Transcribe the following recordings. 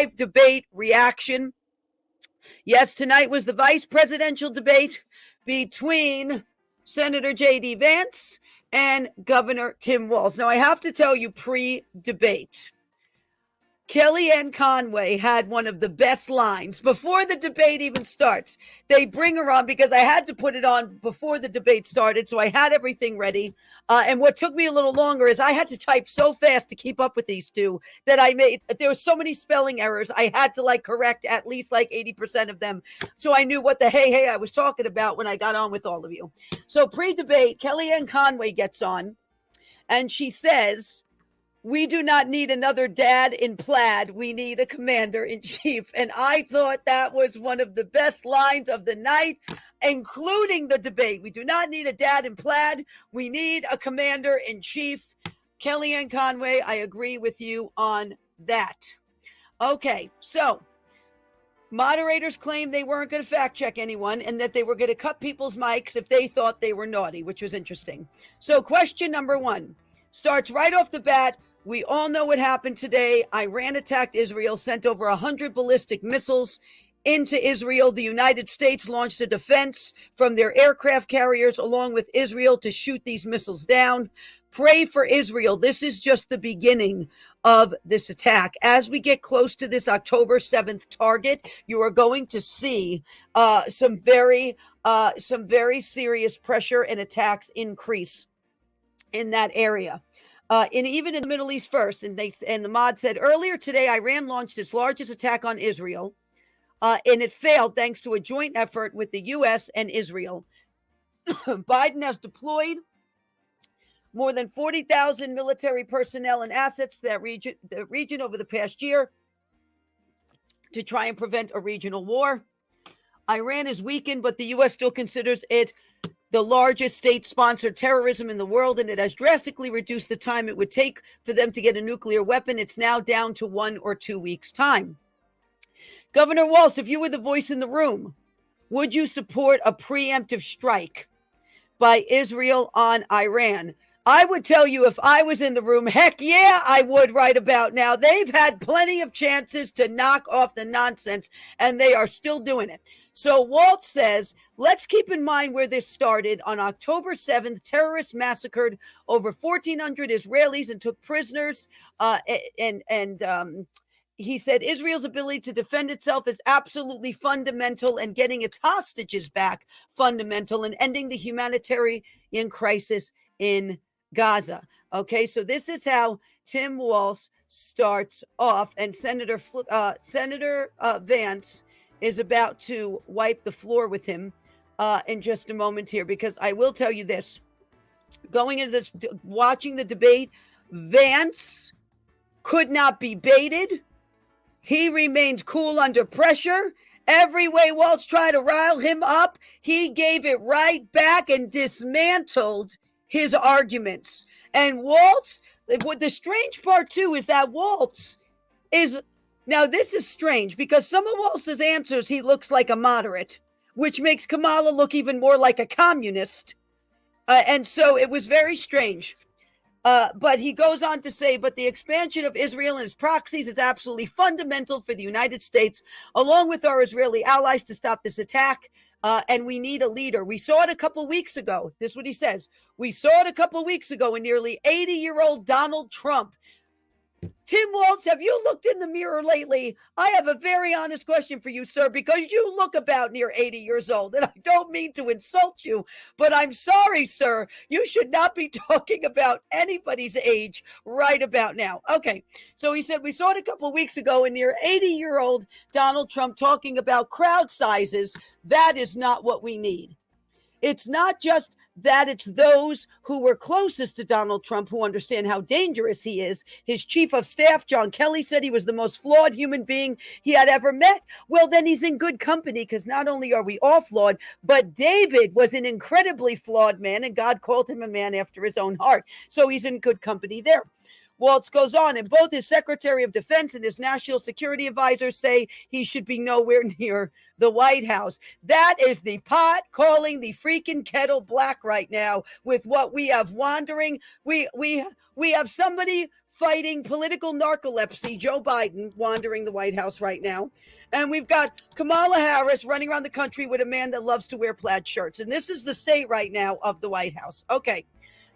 live debate reaction. Yes, tonight was the vice presidential debate between Senator J.D. Vance and Governor Tim Walz. Now, I have to tell you, pre-debate, Kellyanne Conway had one of the best lines before the debate even starts. They bring her on because I had to put it on before the debate started, so I had everything ready. And what took me a little longer is I had to type so fast to keep up with these two that there were so many spelling errors. I had to correct at least 80% of them. So I knew what the hey I was talking about when I got on with all of you. So pre-debate, Kellyanne Conway gets on and she says, "We do not need another dad in plaid. We need a commander in chief." And I thought that was one of the best lines of the night, including the debate. We do not need a dad in plaid. We need a commander in chief. Kellyanne Conway, I agree with you on that. Okay, so moderators claimed they weren't going to fact check anyone and that they were going to cut people's mics if they thought they were naughty, which was interesting. So question number one starts right off the bat. We all know what happened today. Iran attacked Israel, sent over 100 ballistic missiles into Israel. The United States launched a defense from their aircraft carriers along with Israel to shoot these missiles down. Pray for Israel. This is just the beginning of this attack. As we get close to this October 7th target, you are going to see some very serious pressure and attacks increase in that area. And even in the Middle East first, and the mod said earlier today, Iran launched its largest attack on Israel, and it failed thanks to a joint effort with the U.S. and Israel. Biden has deployed more than 40,000 military personnel and assets to the region over the past year to try and prevent a regional war. Iran is weakened, but the U.S. still considers it the largest state-sponsored terrorism in the world, and it has drastically reduced the time it would take for them to get a nuclear weapon. It's now down to 1 or 2 weeks' time. Governor Walz, if you were the voice in the room, would you support a preemptive strike by Israel on Iran? I would tell you if I was in the room, heck yeah, I would right about now. They've had plenty of chances to knock off the nonsense, and they are still doing it. So Walt says, let's keep in mind where this started. On October 7th, terrorists massacred over 1,400 Israelis and took prisoners. He said Israel's ability to defend itself is absolutely fundamental, and getting its hostages back fundamental, and ending the humanitarian crisis in Gaza. Okay, so this is how Tim Walz starts off, and Senator Vance is about to wipe the floor with him in just a moment here, because I will tell you this. Going into this, watching the debate, Vance could not be baited. He remained cool under pressure. Every way Walz tried to rile him up, he gave it right back and dismantled his arguments. And Walz, what the strange part too is that Walz is... Now, this is strange because some of Walz's answers, he looks like a moderate, which makes Kamala look even more like a communist. And so it was very strange. But he goes on to say, but the expansion of Israel and its proxies is absolutely fundamental for the United States, along with our Israeli allies, to stop this attack. And we need a leader. We saw it a couple weeks ago. This is what he says. We saw it a couple weeks ago when nearly 80-year-old Donald Trump. Tim Walz, have you looked in the mirror lately? I have a very honest question for you, sir, because you look about near 80 years old, and I don't mean to insult you, but I'm sorry, sir. You should not be talking about anybody's age right about now. Okay, so he said we saw it a couple of weeks ago and near 80-year-old Donald Trump talking about crowd sizes. That is not what we need. It's not just that it's those who were closest to Donald Trump who understand how dangerous he is. His chief of staff, John Kelly, said he was the most flawed human being he had ever met. Well, then he's in good company, because not only are we all flawed, but David was an incredibly flawed man, and God called him a man after his own heart. So he's in good company there. Walz goes on, and both his Secretary of Defense and his National Security Advisor say he should be nowhere near the White House. That is the pot calling the freaking kettle black right now with what we have wandering. We have somebody fighting political narcolepsy, Joe Biden, wandering the White House right now. And we've got Kamala Harris running around the country with a man that loves to wear plaid shirts. And this is the state right now of the White House. Okay.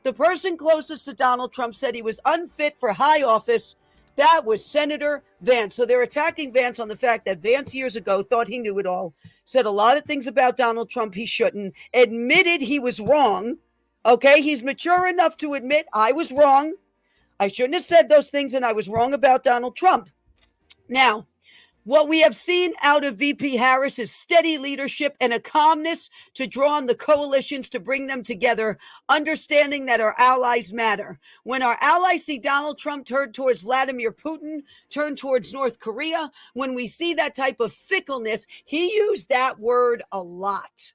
The person closest to Donald Trump said he was unfit for high office. That was Senator Vance. So they're attacking Vance on the fact that Vance years ago thought he knew it all, said a lot of things about Donald Trump he shouldn't, admitted he was wrong. Okay, he's mature enough to admit I was wrong. I shouldn't have said those things, and I was wrong about Donald Trump. Now, what we have seen out of VP Harris is steady leadership and a calmness to draw on the coalitions to bring them together, understanding that our allies matter. When our allies see Donald Trump turn towards Vladimir Putin, turn towards North Korea, when we see that type of fickleness, he used that word a lot.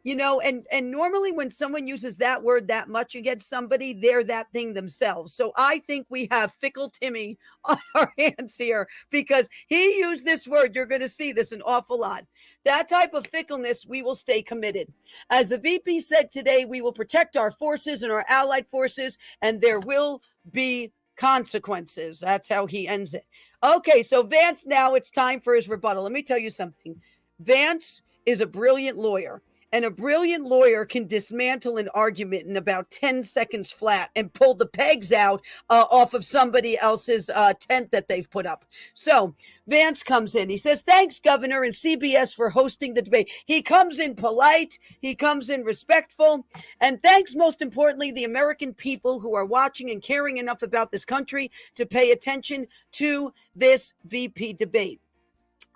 You know, and normally when someone uses that word that much against somebody, they're that thing themselves. So I think we have fickle Timmy on our hands here because he used this word. You're going to see this an awful lot. That type of fickleness, we will stay committed. As the VP said today, we will protect our forces and our allied forces, and there will be consequences. That's how he ends it. Okay, so Vance, now it's time for his rebuttal. Let me tell you something. Vance is a brilliant lawyer. And a brilliant lawyer can dismantle an argument in about 10 seconds flat and pull the pegs out off of somebody else's tent that they've put up. So Vance comes in. He says, thanks, Governor and CBS for hosting the debate. He comes in polite. He comes in respectful. And thanks, most importantly, the American people who are watching and caring enough about this country to pay attention to this VP debate.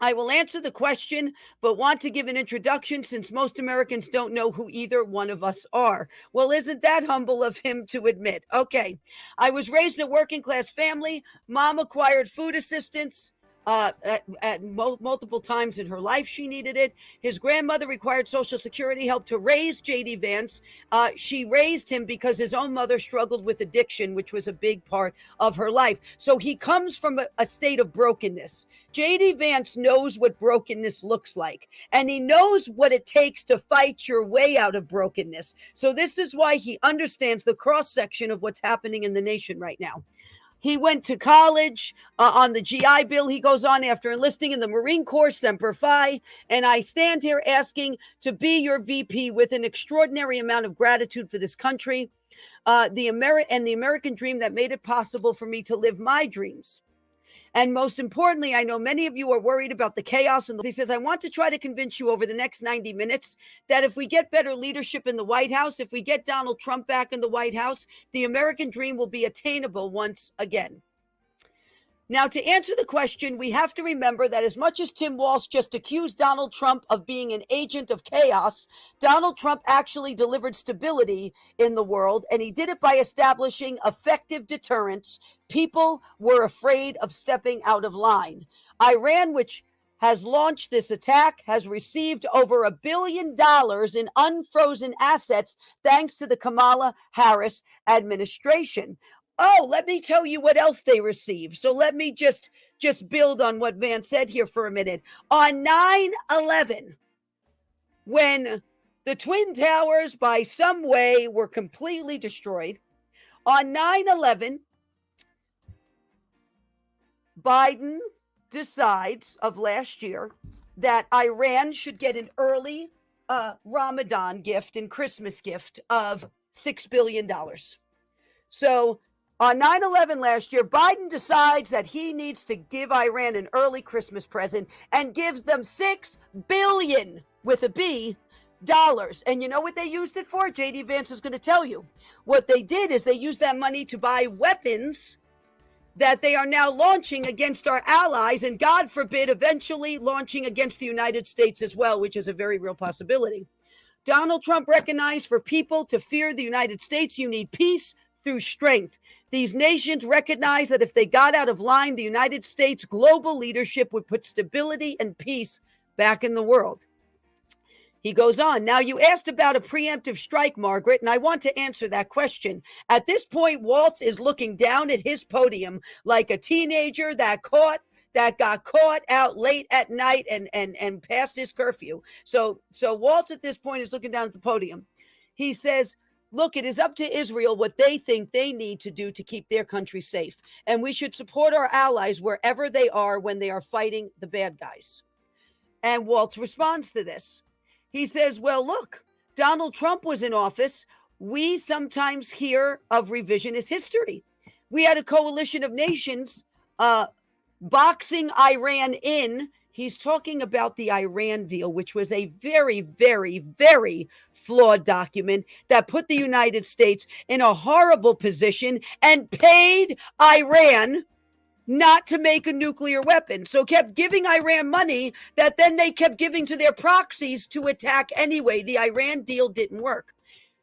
I will answer the question, but want to give an introduction since most Americans don't know who either one of us are. Well, isn't that humble of him to admit? Okay. I was raised in a working class family. Mom acquired food assistance. Multiple times in her life, she needed it. His grandmother required Social Security help to raise J.D. Vance. She raised him because his own mother struggled with addiction, which was a big part of her life. So he comes from a state of brokenness. J.D. Vance knows what brokenness looks like, and he knows what it takes to fight your way out of brokenness. So this is why he understands the cross-section of what's happening in the nation right now. He went to college on the GI Bill. He goes on after enlisting in the Marine Corps, Semper Fi. And I stand here asking to be your VP with an extraordinary amount of gratitude for this country, the American dream that made it possible for me to live my dreams. And most importantly, I know many of you are worried about the chaos. And he says, I want to try to convince you over the next 90 minutes that if we get better leadership in the White House, if we get Donald Trump back in the White House, the American dream will be attainable once again. Now, to answer the question, we have to remember that as much as Tim Walsh just accused Donald Trump of being an agent of chaos, Donald Trump actually delivered stability in the world, and he did it by establishing effective deterrents. People were afraid of stepping out of line. Iran, which has launched this attack, has received over $1 billion in unfrozen assets thanks to the Kamala Harris administration. Oh, let me tell you what else they received. So let me just build on what Vance said here for a minute. On 9/11, when the Twin Towers by some way were completely destroyed, on 9/11, Biden decides of last year that Iran should get an early Ramadan gift and Christmas gift of $6 billion. So on 9/11 last year, Biden decides that he needs to give Iran an early Christmas present and gives them $6 billion with a B dollars. And you know what they used it for? J.D. Vance is going to tell you. What they did is they used that money to buy weapons that they are now launching against our allies and, God forbid, eventually launching against the United States as well, which is a very real possibility. Donald Trump recognized for people to fear the United States, you need peace through strength. These nations recognize that if they got out of line, the United States global leadership would put stability and peace back in the world. He goes on. Now, you asked about a preemptive strike, Margaret, and I want to answer that question. At this point, Waltz is looking down at his podium like a teenager that got caught out late at night and past his curfew. So Waltz at this point is looking down at the podium. He says, look, it is up to Israel what they think they need to do to keep their country safe. And we should support our allies wherever they are when they are fighting the bad guys. And Waltz responds to this. He says, well, look, Donald Trump was in office. We sometimes hear of revisionist history. We had a coalition of nations boxing Iran in. He's talking about the Iran deal, which was a very, very, very flawed document that put the United States in a horrible position and paid Iran not to make a nuclear weapon. So kept giving Iran money that then they kept giving to their proxies to attack anyway. The Iran deal didn't work.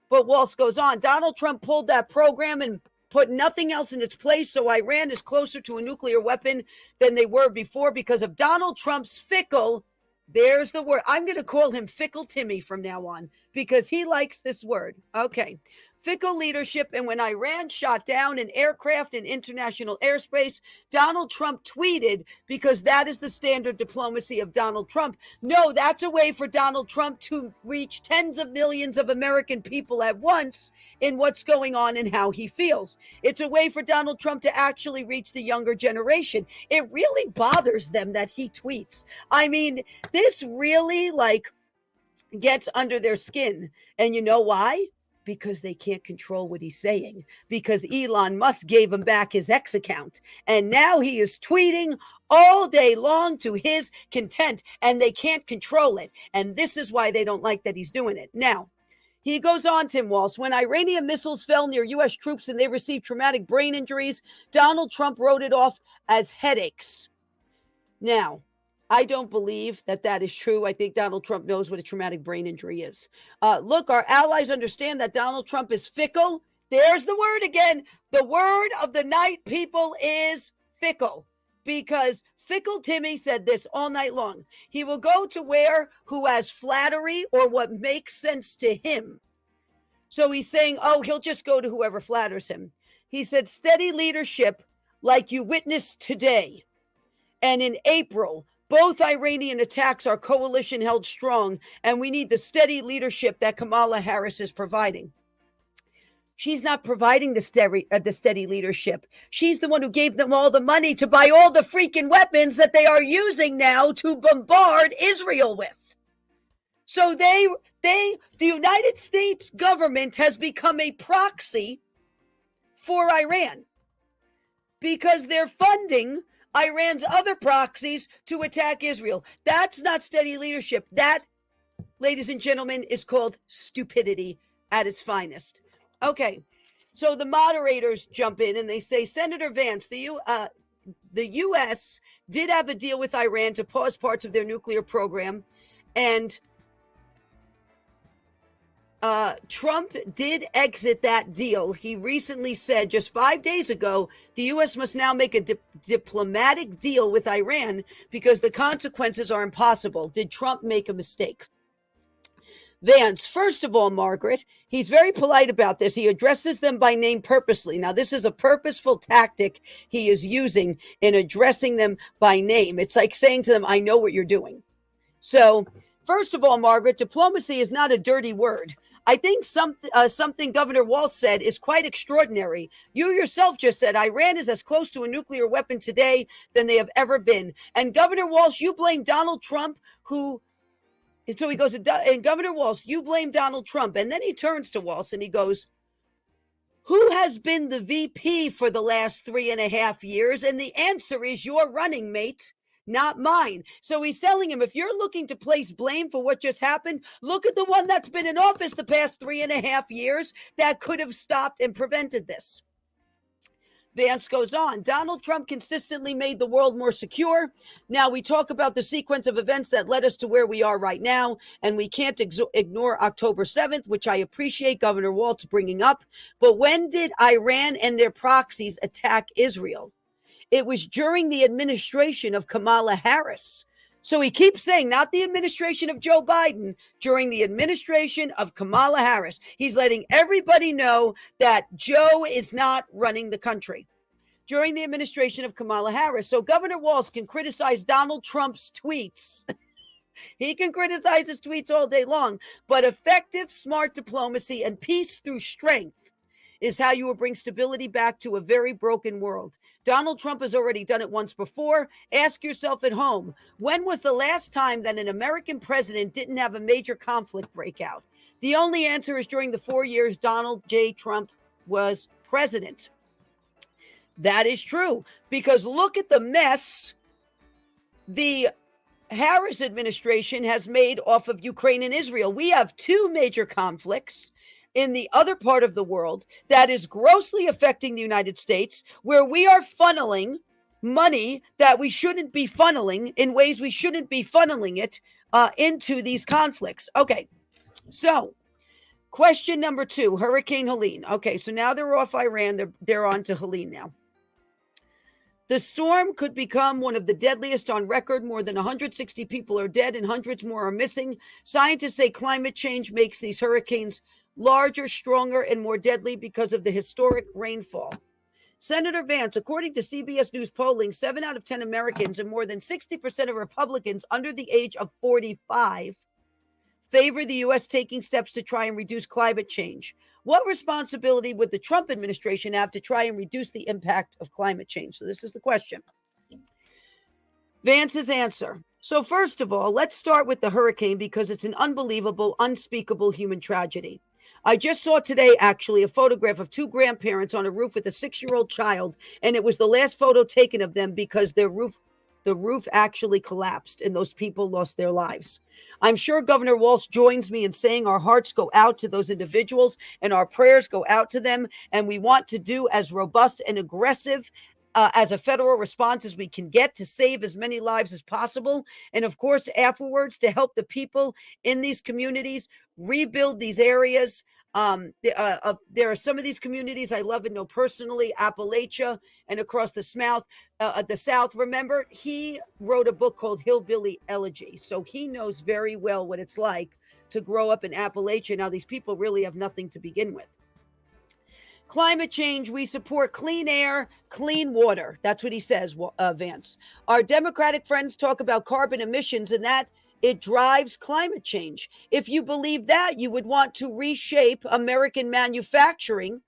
But Waltz goes on. Donald Trump pulled that program and put nothing else in its place. So Iran is closer to a nuclear weapon than they were before because of Donald Trump's fickle. There's the word. I'm going to call him Fickle Timmy from now on because he likes this word. Okay. Fickle leadership. And when Iran shot down an aircraft in international airspace, Donald Trump tweeted, because that is the standard diplomacy of Donald Trump. No, that's a way for Donald Trump to reach tens of millions of American people at once in what's going on and how he feels. It's a way for Donald Trump to actually reach the younger generation. It really bothers them that he tweets. I mean, this really gets under their skin. And you know why? Because they can't control what he's saying, because Elon Musk gave him back his X account. And now he is tweeting all day long to his content, and they can't control it. And this is why they don't like that he's doing it. Now, he goes on, Tim Walsh, when Iranian missiles fell near U.S. troops and they received traumatic brain injuries, Donald Trump wrote it off as headaches. Now, I don't believe that is true. I think Donald Trump knows what a traumatic brain injury is. Look, our allies understand that Donald Trump is fickle. There's the word again. The word of the night, people, is fickle. Because Fickle Timmy said this all night long. He will go to who has flattery or what makes sense to him. So he's saying, he'll just go to whoever flatters him. He said, steady leadership like you witnessed today. And in April, both Iranian attacks our coalition held strong, and we need the steady leadership that Kamala Harris is providing. She's not providing the steady leadership. She's the one who gave them all the money to buy all the freaking weapons that they are using now to bombard Israel with. So the United States government has become a proxy for Iran because they're funding Iran's other proxies to attack Israel. That's not steady leadership. That, ladies and gentlemen, is called stupidity at its finest. Okay, so the moderators jump in and they say, Senator Vance, the U.S. did have a deal with Iran to pause parts of their nuclear program, and Trump did exit that deal. He recently said just 5 days ago, the U.S. must now make a diplomatic deal with Iran because the consequences are impossible. Did Trump make a mistake? Vance, first of all, Margaret, he's very polite about this. He addresses them by name purposely. Now, this is a purposeful tactic he is using in addressing them by name. It's like saying to them, I know what you're doing. So, first of all, Margaret, diplomacy is not a dirty word. I think something Governor Walz said is quite extraordinary. You yourself just said Iran is as close to a nuclear weapon today than they have ever been. And Governor Walz, you blame Donald Trump, so he goes, and Governor Walz, you blame Donald Trump. And then he turns to Walz and he goes, who has been the VP for the last 3.5 years? And the answer is your running mate, not mine. So he's telling him, if you're looking to place blame for what just happened, look at the one that's been in office the past 3.5 years that could have stopped and prevented this. Vance goes on. Donald Trump consistently made the world more secure. Now we talk about the sequence of events that led us to where we are right now, and we can't ignore October 7th, which I appreciate Governor Walz bringing up. But when did Iran and their proxies attack Israel? It was during the administration of Kamala Harris. So he keeps saying, not the administration of Joe Biden, during the administration of Kamala Harris. He's letting everybody know that Joe is not running the country. During the administration of Kamala Harris. So Governor Walz can criticize Donald Trump's tweets He can criticize his tweets all day long, but effective, smart diplomacy and peace through strength is how you will bring stability back to a very broken world. Donald Trump has already done it once before. Ask yourself at home, when was the last time that an American president didn't have a major conflict break out? The only answer is during the 4 years Donald J. Trump was president. That is true, because look at the mess the Harris administration has made off of Ukraine and Israel. We have two major conflicts in the other part of the world that is grossly affecting the United States, where we are funneling money that we shouldn't be funneling in ways we shouldn't be funneling it into these conflicts. Okay, so question number 2, Hurricane Helene. Okay, so now they're off Iran. They're on to Helene now. The storm could become one of the deadliest on record. More than 160 people are dead and hundreds more are missing. Scientists say climate change makes these hurricanes larger, stronger, and more deadly because of the historic rainfall. Senator Vance, according to CBS News polling, 7 out of 10 Americans and more than 60% of Republicans under the age of 45 favor the U.S. taking steps to try and reduce climate change. What responsibility would the Trump administration have to try and reduce the impact of climate change? So this is the question. Vance's answer. So first of all, let's start with the hurricane because it's an unbelievable, unspeakable human tragedy. I just saw today, actually, a photograph of 2 grandparents on a roof with a 6-year-old child, and it was the last photo taken of them because the roof actually collapsed and those people lost their lives. I'm sure Governor Walz joins me in saying our hearts go out to those individuals and our prayers go out to them. And we want to do as robust and aggressive as a federal response as we can get to save as many lives as possible. And of course, afterwards, to help the people in these communities rebuild these areas. There are some of these communities I love and know personally, Appalachia and across the South. Remember, he wrote a book called Hillbilly Elegy. So he knows very well what it's like to grow up in Appalachia. Now, these people really have nothing to begin with. Climate change, we support clean air, clean water. That's what he says, Vance. Our Democratic friends talk about carbon emissions and that it drives climate change. If you believe that, you would want to reshape American manufacturing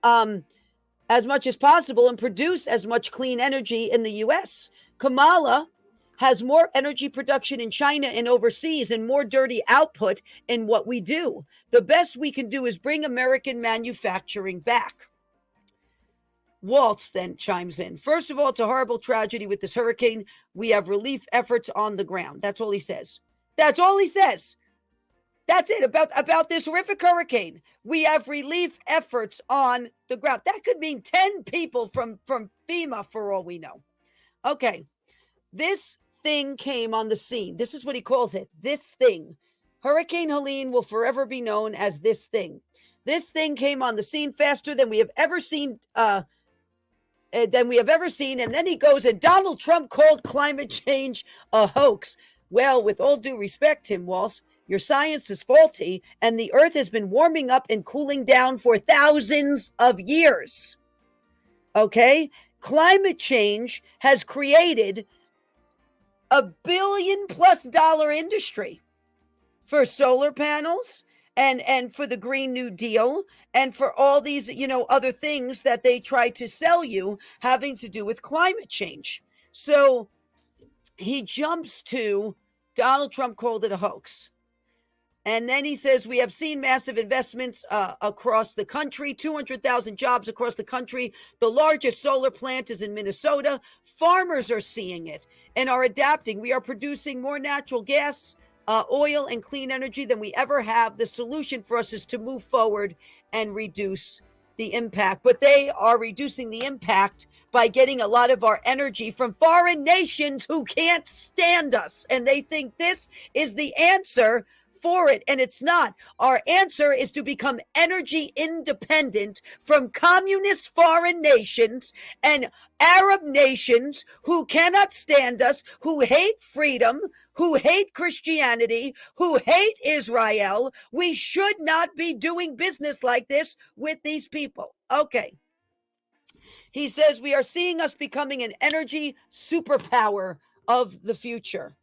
as much as possible and produce as much clean energy in the U.S. Kamala has more energy production in China and overseas and more dirty output in what we do. The best we can do is bring American manufacturing back. Waltz then chimes in. First of all, it's a horrible tragedy with this hurricane. We have relief efforts on the ground. That's all he says. That's all he says. That's it about this horrific hurricane. We have relief efforts on the ground. That could mean 10 people from FEMA for all we know. Okay. This thing came on the scene. This is what he calls it. This thing. Hurricane Helene will forever be known as this thing. This thing came on the scene faster than we have ever seen. And then he goes, and Donald Trump called climate change a hoax. Well, with all due respect, Tim Walz, your science is faulty, and the earth has been warming up and cooling down for thousands of years. Okay? Climate change has created $1 billion+ industry for solar panels and for the Green New Deal and for all these, other things that they try to sell you having to do with climate change. So he jumps to Donald Trump called it a hoax. And then he says, we have seen massive investments across the country, 200,000 jobs across the country. The largest solar plant is in Minnesota. Farmers are seeing it and are adapting. We are producing more natural gas, oil, and clean energy than we ever have. The solution for us is to move forward and reduce the impact. But they are reducing the impact by getting a lot of our energy from foreign nations who can't stand us. And they think this is the answer for it, and it's not. Our answer is to become energy independent from communist foreign nations and Arab nations who cannot stand us, who hate freedom, who hate Christianity, who hate Israel. We should not be doing business like this with these people. Okay. He says we are seeing us becoming an energy superpower of the future.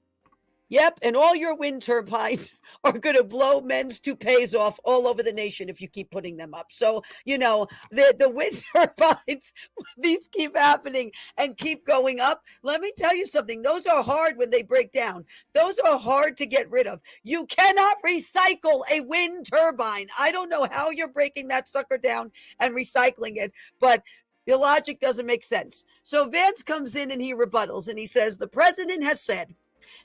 Yep, and all your wind turbines are going to blow men's toupees off all over the nation if you keep putting them up. So, the wind turbines, these keep happening and keep going up. Let me tell you something. Those are hard when they break down. Those are hard to get rid of. You cannot recycle a wind turbine. I don't know how you're breaking that sucker down and recycling it, but the logic doesn't make sense. So Vance comes in and he rebuttals and he says, the president has said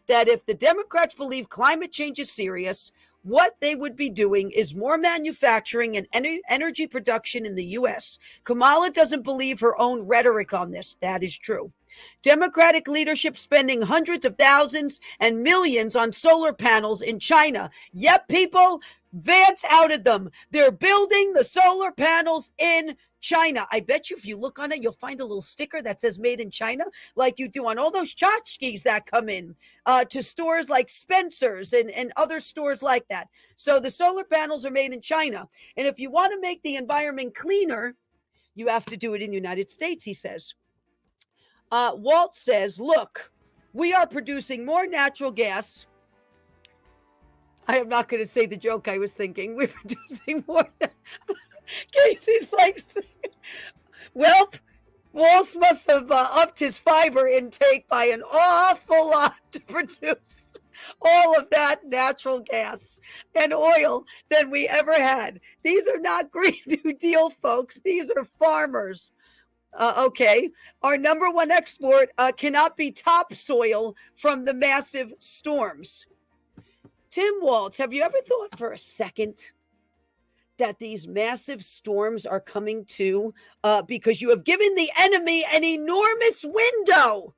that if the Democrats believe climate change is serious, what they would be doing is more manufacturing and energy production in the U.S. Kamala doesn't believe her own rhetoric on this. That is true. Democratic leadership spending hundreds of thousands and millions on solar panels in China. Yep, people, Vance outed them. They're building the solar panels in China. I bet you if you look on it, you'll find a little sticker that says made in China, like you do on all those tchotchkes that come in to stores like Spencer's and other stores like that. So the solar panels are made in China. And if you want to make the environment cleaner, you have to do it in the United States, he says. Walt says, look, we are producing more natural gas. I am not going to say the joke I was thinking. We're producing more. Casey's like, well, Walsh must have upped his fiber intake by an awful lot to produce all of that natural gas and oil than we ever had. These are not Green New Deal folks. These are farmers. Okay. Our number one export cannot be topsoil from the massive storms. Tim Walz, have you ever thought for a second that these massive storms are coming to because you have given the enemy an enormous window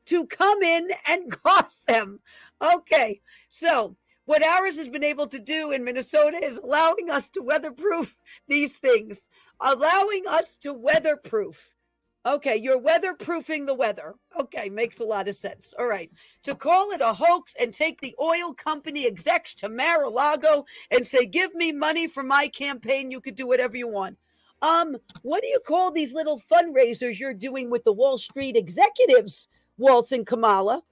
to come in and cross them? Okay, so what ours has been able to do in Minnesota is allowing us to weatherproof these things, allowing us to weatherproof. Okay, you're weatherproofing the weather. Okay, makes a lot of sense. All right. To call it a hoax and take the oil company execs to Mar-a-Lago and say, give me money for my campaign, you could do whatever you want. What do you call these little fundraisers you're doing with the Wall Street executives, Waltz and Kamala?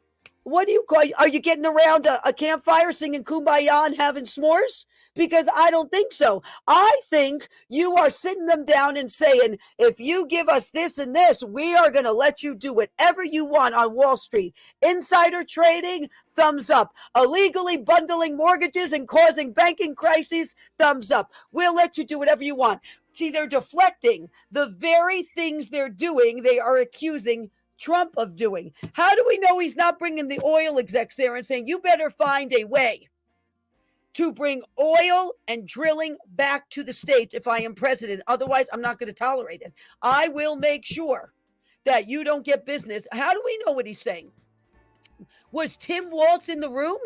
What do you call? Are you getting around a campfire singing Kumbaya and having s'mores? Because I don't think so. I think you are sitting them down and saying, if you give us this and this, we are going to let you do whatever you want on Wall Street. Insider trading, thumbs up. Illegally bundling mortgages and causing banking crises, thumbs up. We'll let you do whatever you want. See, they're deflecting the very things they're doing. They are accusing Trump of doing. How do we know he's not bringing the oil execs there and saying, you better find a way to bring oil and drilling back to the states if I am president? Otherwise, I'm not going to tolerate it. I will make sure that you don't get business. How do we know what he's saying? Was Tim Walz in the room?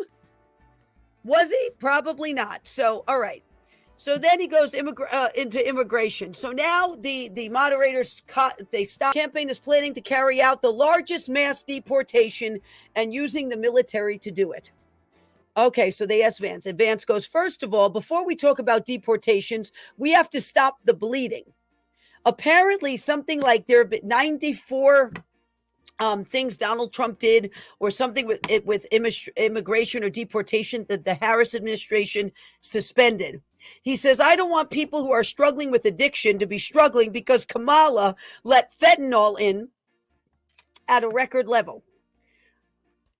Was he? Probably not. So, all right. So then he goes into immigration. So now the moderators, they stop. The campaign is planning to carry out the largest mass deportation and using the military to do it. Okay, so they asked Vance. And Vance goes, first of all, before we talk about deportations, we have to stop the bleeding. Apparently, something like there have been 94 things Donald Trump did or something with immigration or deportation that the Harris administration suspended. He says, I don't want people who are struggling with addiction to be struggling because Kamala let fentanyl in at a record level.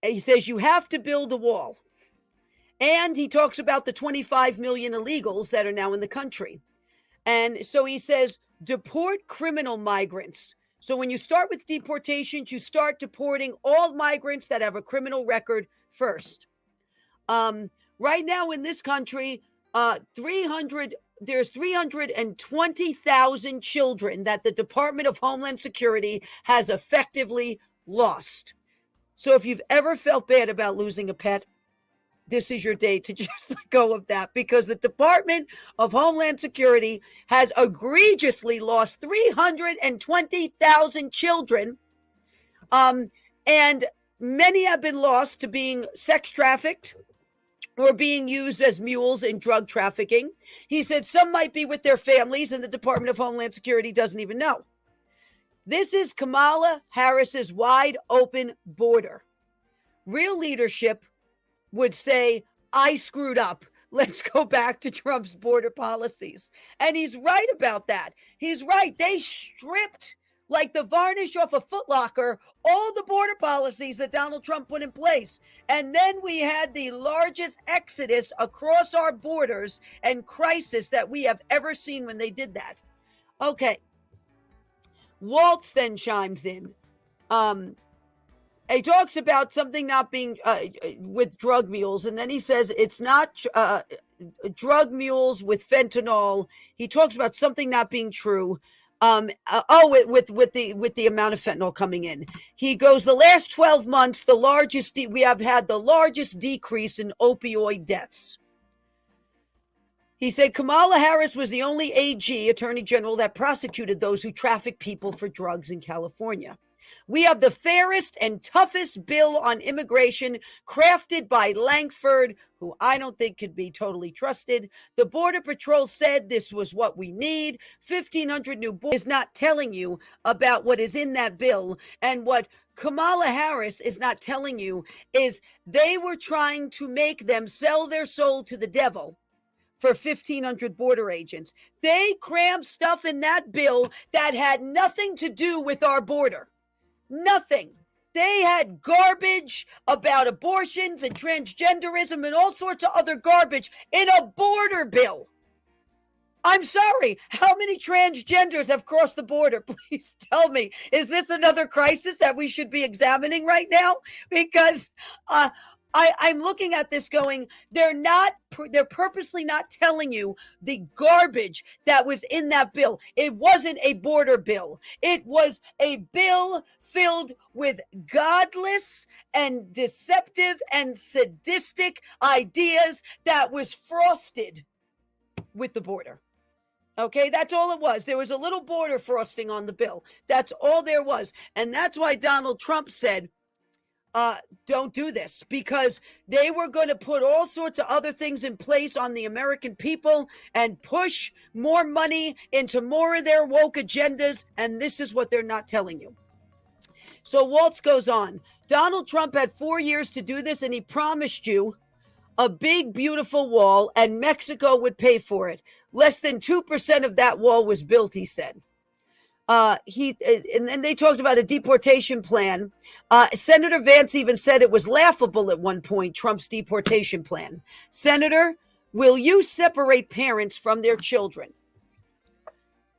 He says, you have to build a wall. And he talks about the 25 million illegals that are now in the country. And so he says, deport criminal migrants. So when you start with deportations, you start deporting all migrants that have a criminal record first. Right now in this country, there's 320,000 children that the Department of Homeland Security has effectively lost. So if you've ever felt bad about losing a pet, this is your day to just let go of that, because the Department of Homeland Security has egregiously lost 320,000 children. And many have been lost to being sex trafficked or being used as mules in drug trafficking. He said some might be with their families and the Department of Homeland Security doesn't even know. This is Kamala Harris's wide open border. Real leadership would say, I screwed up. Let's go back to Trump's border policies. And he's right about that. He's right. They stripped like the varnish off a Foot Locker all the border policies that Donald Trump put in place. And then we had the largest exodus across our borders and crisis that we have ever seen when they did that. Okay. Waltz then chimes in. He talks about something not being with drug mules, and then he says it's not drug mules with fentanyl. He talks about something not being true. With the amount of fentanyl coming in, he goes, the last 12 months, we have had the largest decrease in opioid deaths. He said Kamala Harris was the only AG, Attorney General, that prosecuted those who traffic people for drugs in California. We have the fairest and toughest bill on immigration crafted by Lankford, who I don't think could be totally trusted. The Border Patrol said this was what we need. 1,500 new borders is not telling you about what is in that bill. And what Kamala Harris is not telling you is they were trying to make them sell their soul to the devil for 1,500 border agents. They crammed stuff in that bill that had nothing to do with our border. Nothing. They had garbage about abortions and transgenderism and all sorts of other garbage in a border bill. I'm sorry. How many transgenders have crossed the border? Please tell me. Is this another crisis that we should be examining right now? Because I'm looking at this going, they're purposely not telling you the garbage that was in that bill. It wasn't a border bill. It was a bill filled with godless and deceptive and sadistic ideas that was frosted with the border. Okay, that's all it was. There was a little border frosting on the bill. That's all there was. And that's why Donald Trump said, don't do this, because they were going to put all sorts of other things in place on the American people and push more money into more of their woke agendas. And this is what they're not telling you. So Waltz goes on. Donald Trump had 4 years to do this, and he promised you a big, beautiful wall, and Mexico would pay for it. Less than 2% of that wall was built, he said. And then they talked about a deportation plan. Senator Vance even said it was laughable at one point, Trump's deportation plan. Senator, will you separate parents from their children?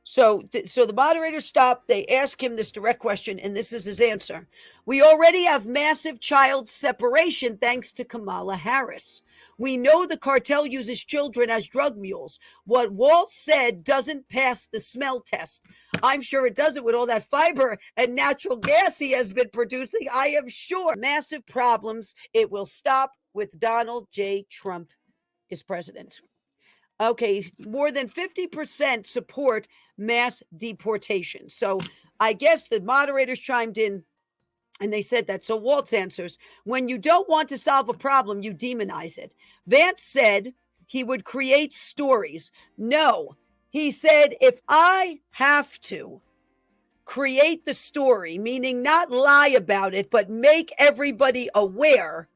So the moderator stopped. They asked him this direct question, and this is his answer. We already have massive child separation thanks to Kamala Harris. We know the cartel uses children as drug mules. What Waltz said doesn't pass the smell test. I'm sure it doesn't with all that fiber and natural gas he has been producing. I am sure. Massive problems. It will stop with Donald J. Trump as president. Okay, more than 50% support mass deportation. So I guess the moderators chimed in and they said that. So Waltz answers, when you don't want to solve a problem, you demonize it. Vance said he would create stories. No, he said, if I have to create the story, meaning not lie about it, but make everybody aware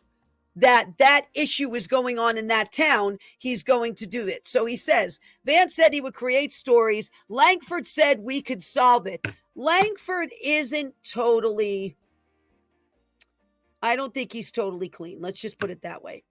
that issue is going on in that town, he's going to do it. So he says, Vance said he would create stories. Lankford said we could solve it. Lankford isn't totally, I don't think he's totally clean. Let's just put it that way.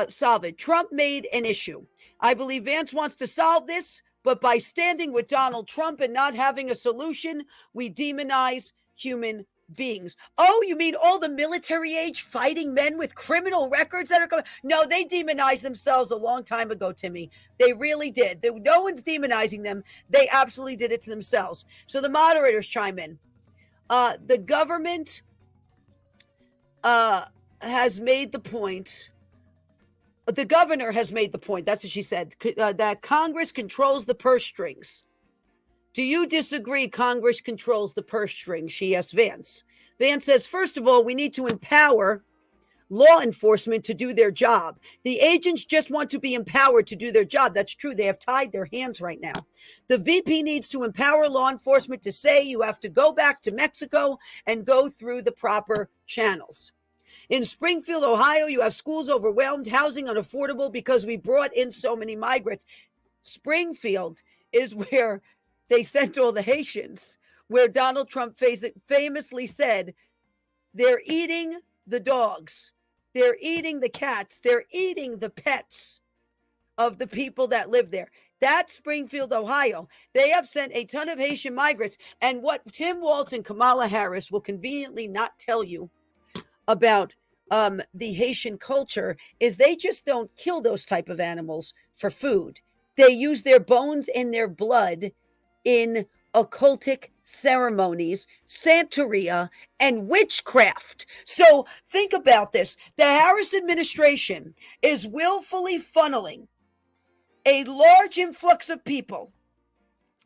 Solve it. Trump made an issue. I believe Vance wants to solve this, but by standing with Donald Trump and not having a solution, we demonize human beings. Oh, you mean all the military age fighting men with criminal records that are coming? No, they demonized themselves a long time ago, Timmy. They really did. No one's demonizing them. They absolutely did it to themselves. So the moderators chime in. The government has made the point. The governor has made the point. That's what she said. That Congress controls the purse strings. Do you disagree Congress controls the purse strings? She asked Vance. Vance says, first of all, we need to empower law enforcement to do their job. The agents just want to be empowered to do their job. That's true. They have tied their hands right now. The VP needs to empower law enforcement to say you have to go back to Mexico and go through the proper channels. In Springfield, Ohio, you have schools overwhelmed, housing unaffordable because we brought in so many migrants. Springfield is where they sent all the Haitians, where Donald Trump famously said, they're eating the dogs, they're eating the cats, they're eating the pets of the people that live there. That's Springfield, Ohio. They have sent a ton of Haitian migrants. And what Tim Walz and Kamala Harris will conveniently not tell you about the Haitian culture is they just don't kill those type of animals for food. They use their bones and their blood in occultic ceremonies, Santeria, and witchcraft. So think about this. The Harris administration is willfully funneling a large influx of people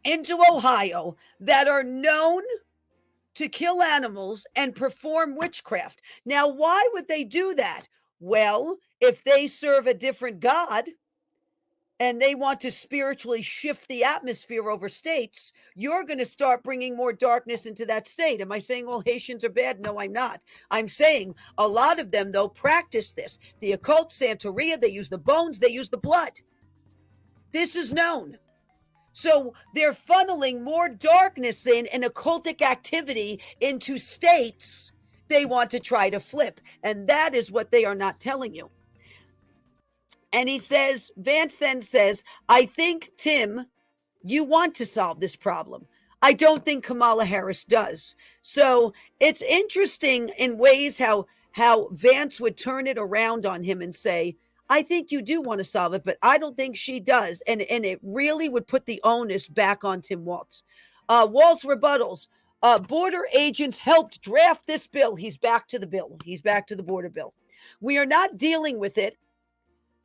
into Ohio that are known to kill animals and perform witchcraft. Now, why would they do that? Well, if they serve a different God and they want to spiritually shift the atmosphere over states, you're going to start bringing more darkness into that state. Am I saying all Haitians are bad? No, I'm not. I'm saying a lot of them, though, practice this. The occult, Santeria, they use the bones, they use the blood. This is known. So they're funneling more darkness in and occultic activity into states they want to try to flip. And that is what they are not telling you. And he says, Vance then says, I think, Tim, you want to solve this problem. I don't think Kamala Harris does. So it's interesting in ways how Vance would turn it around on him and say, I think you do want to solve it, but I don't think she does. And it really would put the onus back on Tim Walz. Walz rebuttals. Border agents helped draft this bill. He's back to the bill. He's back to the border bill. We are not dealing with it.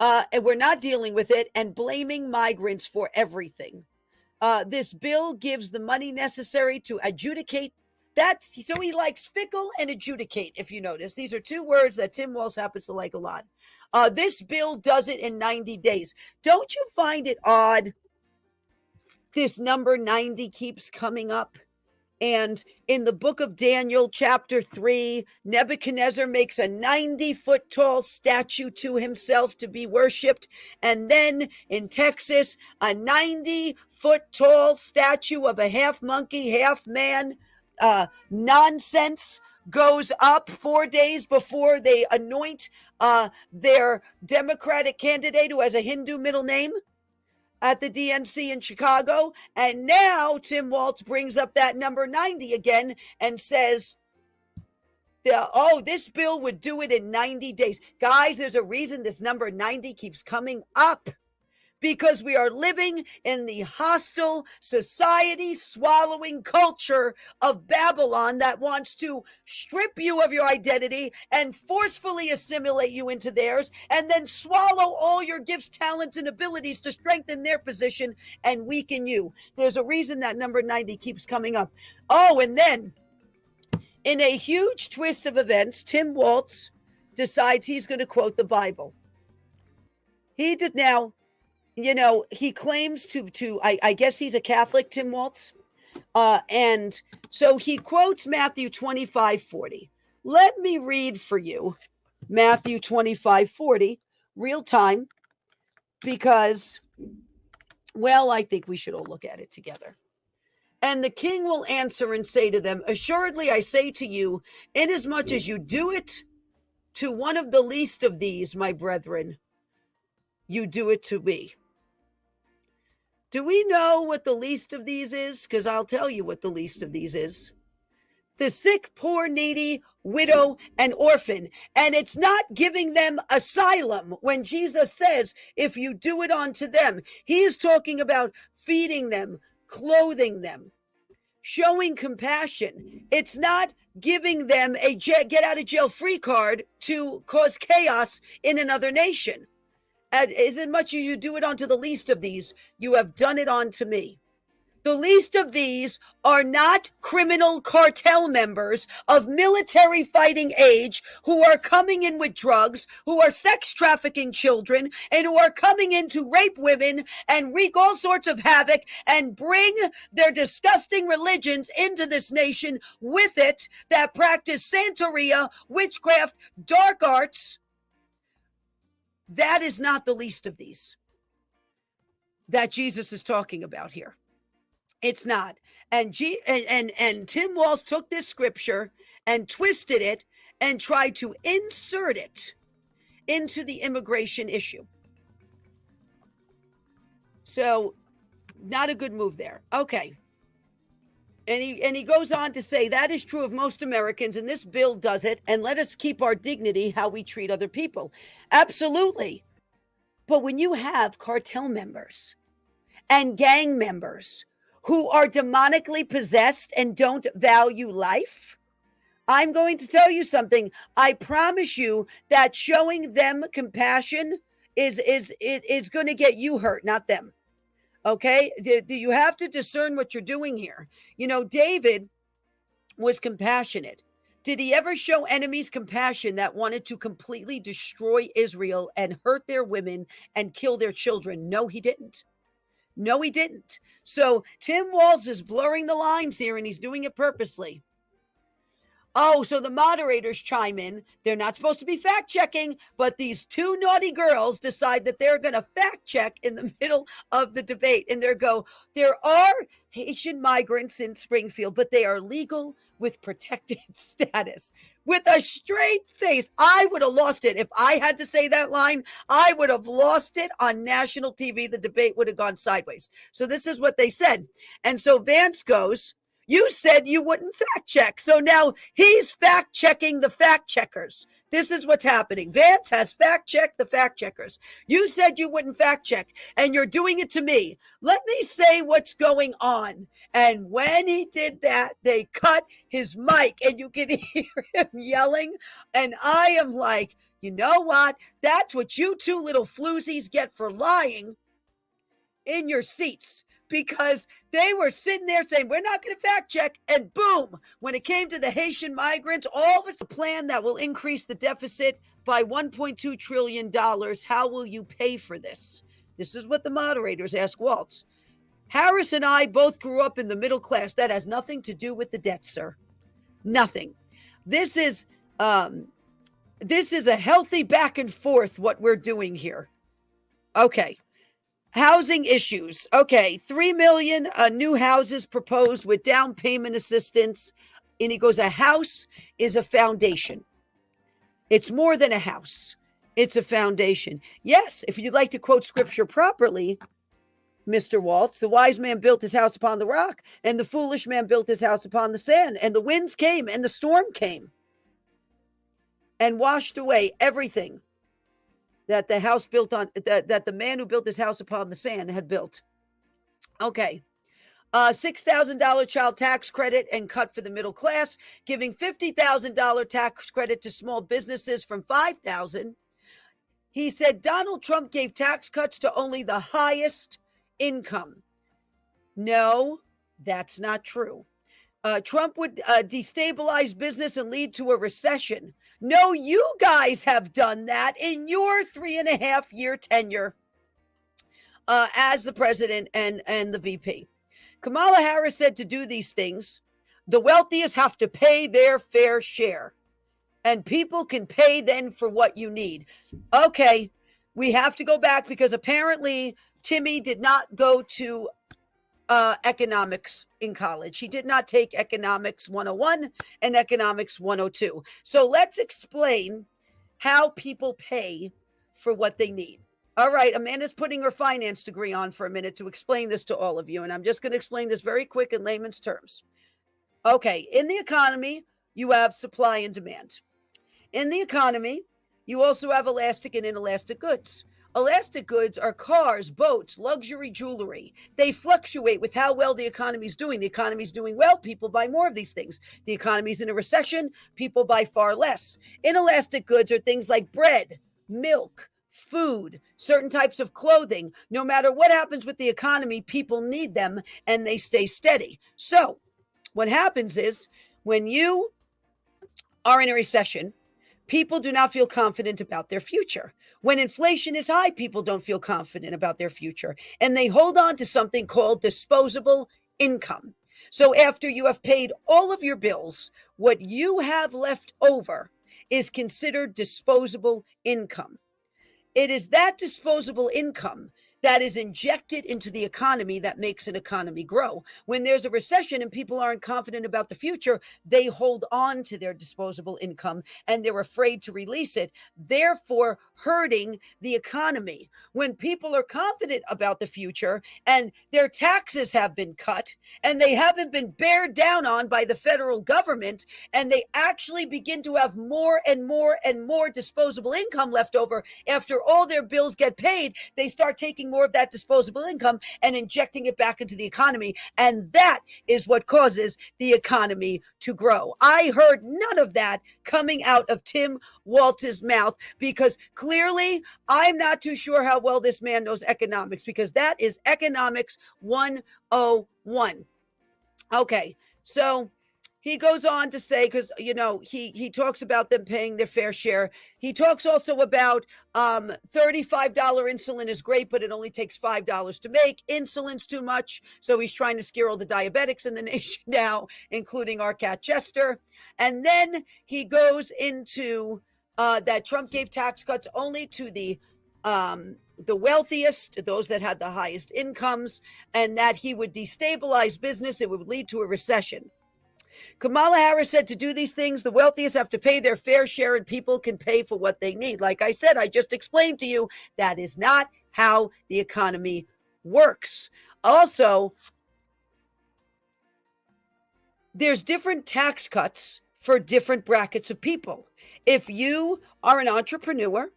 And we're not dealing with it and blaming migrants for everything. This bill gives the money necessary to adjudicate that. So he likes fickle and adjudicate, if you notice. These are two words that Tim Walz happens to like a lot. This bill does it in 90 days. Don't you find it odd? This number 90 keeps coming up. And in the book of Daniel, chapter 3, Nebuchadnezzar makes a 90-foot tall statue to himself to be worshipped. And then in Texas, a 90-foot tall statue of a half monkey, half man, nonsense goes up 4 days before they anoint their Democratic candidate who has a Hindu middle name at the DNC in Chicago. And now Tim Walz brings up that number 90 again and says, this bill would do it in 90 days. Guys, there's a reason this number 90 keeps coming up. Because we are living in the hostile society swallowing culture of Babylon that wants to strip you of your identity and forcefully assimilate you into theirs and then swallow all your gifts, talents, and abilities to strengthen their position and weaken you. There's a reason that number 90 keeps coming up. Oh, and then in a huge twist of events, Tim Walz decides he's going to quote the Bible. He did now. You know, he claims I guess he's a Catholic, Tim Walz. And so he quotes Matthew 25:40. Let me read for you Matthew 25:40, real time, because, well, I think we should all look at it together. And the king will answer and say to them, assuredly, I say to you, inasmuch as you do it to one of the least of these, my brethren, you do it to me. Do we know what the least of these is? Because I'll tell you what the least of these is. The sick, poor, needy, widow, and orphan. And it's not giving them asylum when Jesus says, if you do it unto them. He is talking about feeding them, clothing them, showing compassion. It's not giving them a get out of jail free card to cause chaos in another nation. As much as you do it unto the least of these, you have done it unto me. The least of these are not criminal cartel members of military fighting age who are coming in with drugs, who are sex trafficking children, and who are coming in to rape women and wreak all sorts of havoc and bring their disgusting religions into this nation with it, that practice Santeria, witchcraft, dark arts. That is not the least of these that Jesus is talking about here. It's not. And Tim Walz took this scripture and twisted it and tried to insert it into the immigration issue. So, not a good move there. Okay. And he goes on to say that is true of most Americans, and this bill does it, and let us keep our dignity how we treat other people. Absolutely. But when you have cartel members and gang members who are demonically possessed and don't value life, I'm going to tell you something. I promise you that showing them compassion is going to get you hurt, not them. Okay? You have to discern what you're doing here. You know, David was compassionate. Did he ever show enemies compassion that wanted to completely destroy Israel and hurt their women and kill their children? No, he didn't. No, he didn't. So Tim Walz is blurring the lines here, and he's doing it purposely. Oh, so the moderators chime in. They're not supposed to be fact checking, but these two naughty girls decide that they're going to fact check in the middle of the debate. And there are Haitian migrants in Springfield, but they are legal with protected status. With a straight face, I would have lost it. If I had to say that line, I would have lost it on national TV. The debate would have gone sideways. So this is what they said. And so Vance goes, you said you wouldn't fact check. So now he's fact checking the fact checkers. This is what's happening. Vance has fact checked the fact checkers. You said you wouldn't fact check, and you're doing it to me. Let me say what's going on. And when he did that, they cut his mic, and you can hear him yelling. And I am like, you know what? That's what you two little floozies get for lying in your seats. Because they were sitting there saying, we're not going to fact check. And boom, when it came to the Haitian migrants, all of it's a plan that will increase the deficit by $1.2 trillion. How will you pay for this? This is what the moderators ask Walz. Harris and I both grew up in the middle class. That has nothing to do with the debt, sir. Nothing. This is a healthy back and forth, what we're doing here. Okay. Housing issues. Okay, 3 million new houses proposed with down payment assistance. And he goes, a house is a foundation. It's more than a house. It's a foundation. Yes, if you'd like to quote scripture properly, Mr. Waltz, the wise man built his house upon the rock, and the foolish man built his house upon the sand, and the winds came, and the storm came, and washed away everything that the house built on, that the man who built his house upon the sand had built. Okay. $6,000 child tax credit and cut for the middle class, giving $50,000 tax credit to small businesses from $5,000. He said Donald Trump gave tax cuts to only the highest income. No, that's not true. Trump would destabilize business and lead to a recession. No, you guys have done that in your 3.5-year tenure as the president and the VP. Kamala Harris said to do these things, the wealthiest have to pay their fair share. And people can pay then for what you need. Okay, we have to go back because apparently Timmy did not go to economics in college. He did not take economics 101 and economics 102. So let's explain how people pay for what they need. All right, Amanda's putting her finance degree on for a minute to explain this to all of you. And I'm just going to explain this very quick in layman's terms. Okay, in the economy, you have supply and demand. In the economy, you also have elastic and inelastic goods. Elastic goods are cars, boats, luxury jewelry. They fluctuate with how well the economy is doing. The economy is doing well, people buy more of these things. The economy is in a recession, people buy far less. Inelastic goods are things like bread, milk, food, certain types of clothing. No matter what happens with the economy, people need them and they stay steady. So what happens is when you are in a recession, people do not feel confident about their future. When inflation is high, people don't feel confident about their future, and they hold on to something called disposable income. So after you have paid all of your bills, what you have left over is considered disposable income. It is that disposable income that is injected into the economy that makes an economy grow. When there's a recession and people aren't confident about the future, they hold on to their disposable income and they're afraid to release it, therefore hurting the economy. When people are confident about the future and their taxes have been cut and they haven't been bared down on by the federal government, and they actually begin to have more and more and more disposable income left over after all their bills get paid, they start taking more of that disposable income and injecting it back into the economy. And that is what causes the economy to grow. I heard none of that coming out of Tim Walz's mouth, because clearly I'm not too sure how well this man knows economics, because that is economics 101. Okay, so he goes on to say, because he talks about them paying their fair share. He talks also about $35 insulin is great, but it only takes $5 to make. Insulin's too much, so he's trying to scare all the diabetics in the nation now, including our cat Chester. And then he goes into that Trump gave tax cuts only to the wealthiest, those that had the highest incomes, and that he would destabilize business. It would lead to a recession. Kamala Harris said to do these things, the wealthiest have to pay their fair share and people can pay for what they need. Like I said, I just explained to you, that is not how the economy works. Also, there's different tax cuts for different brackets of people. If you are an entrepreneur,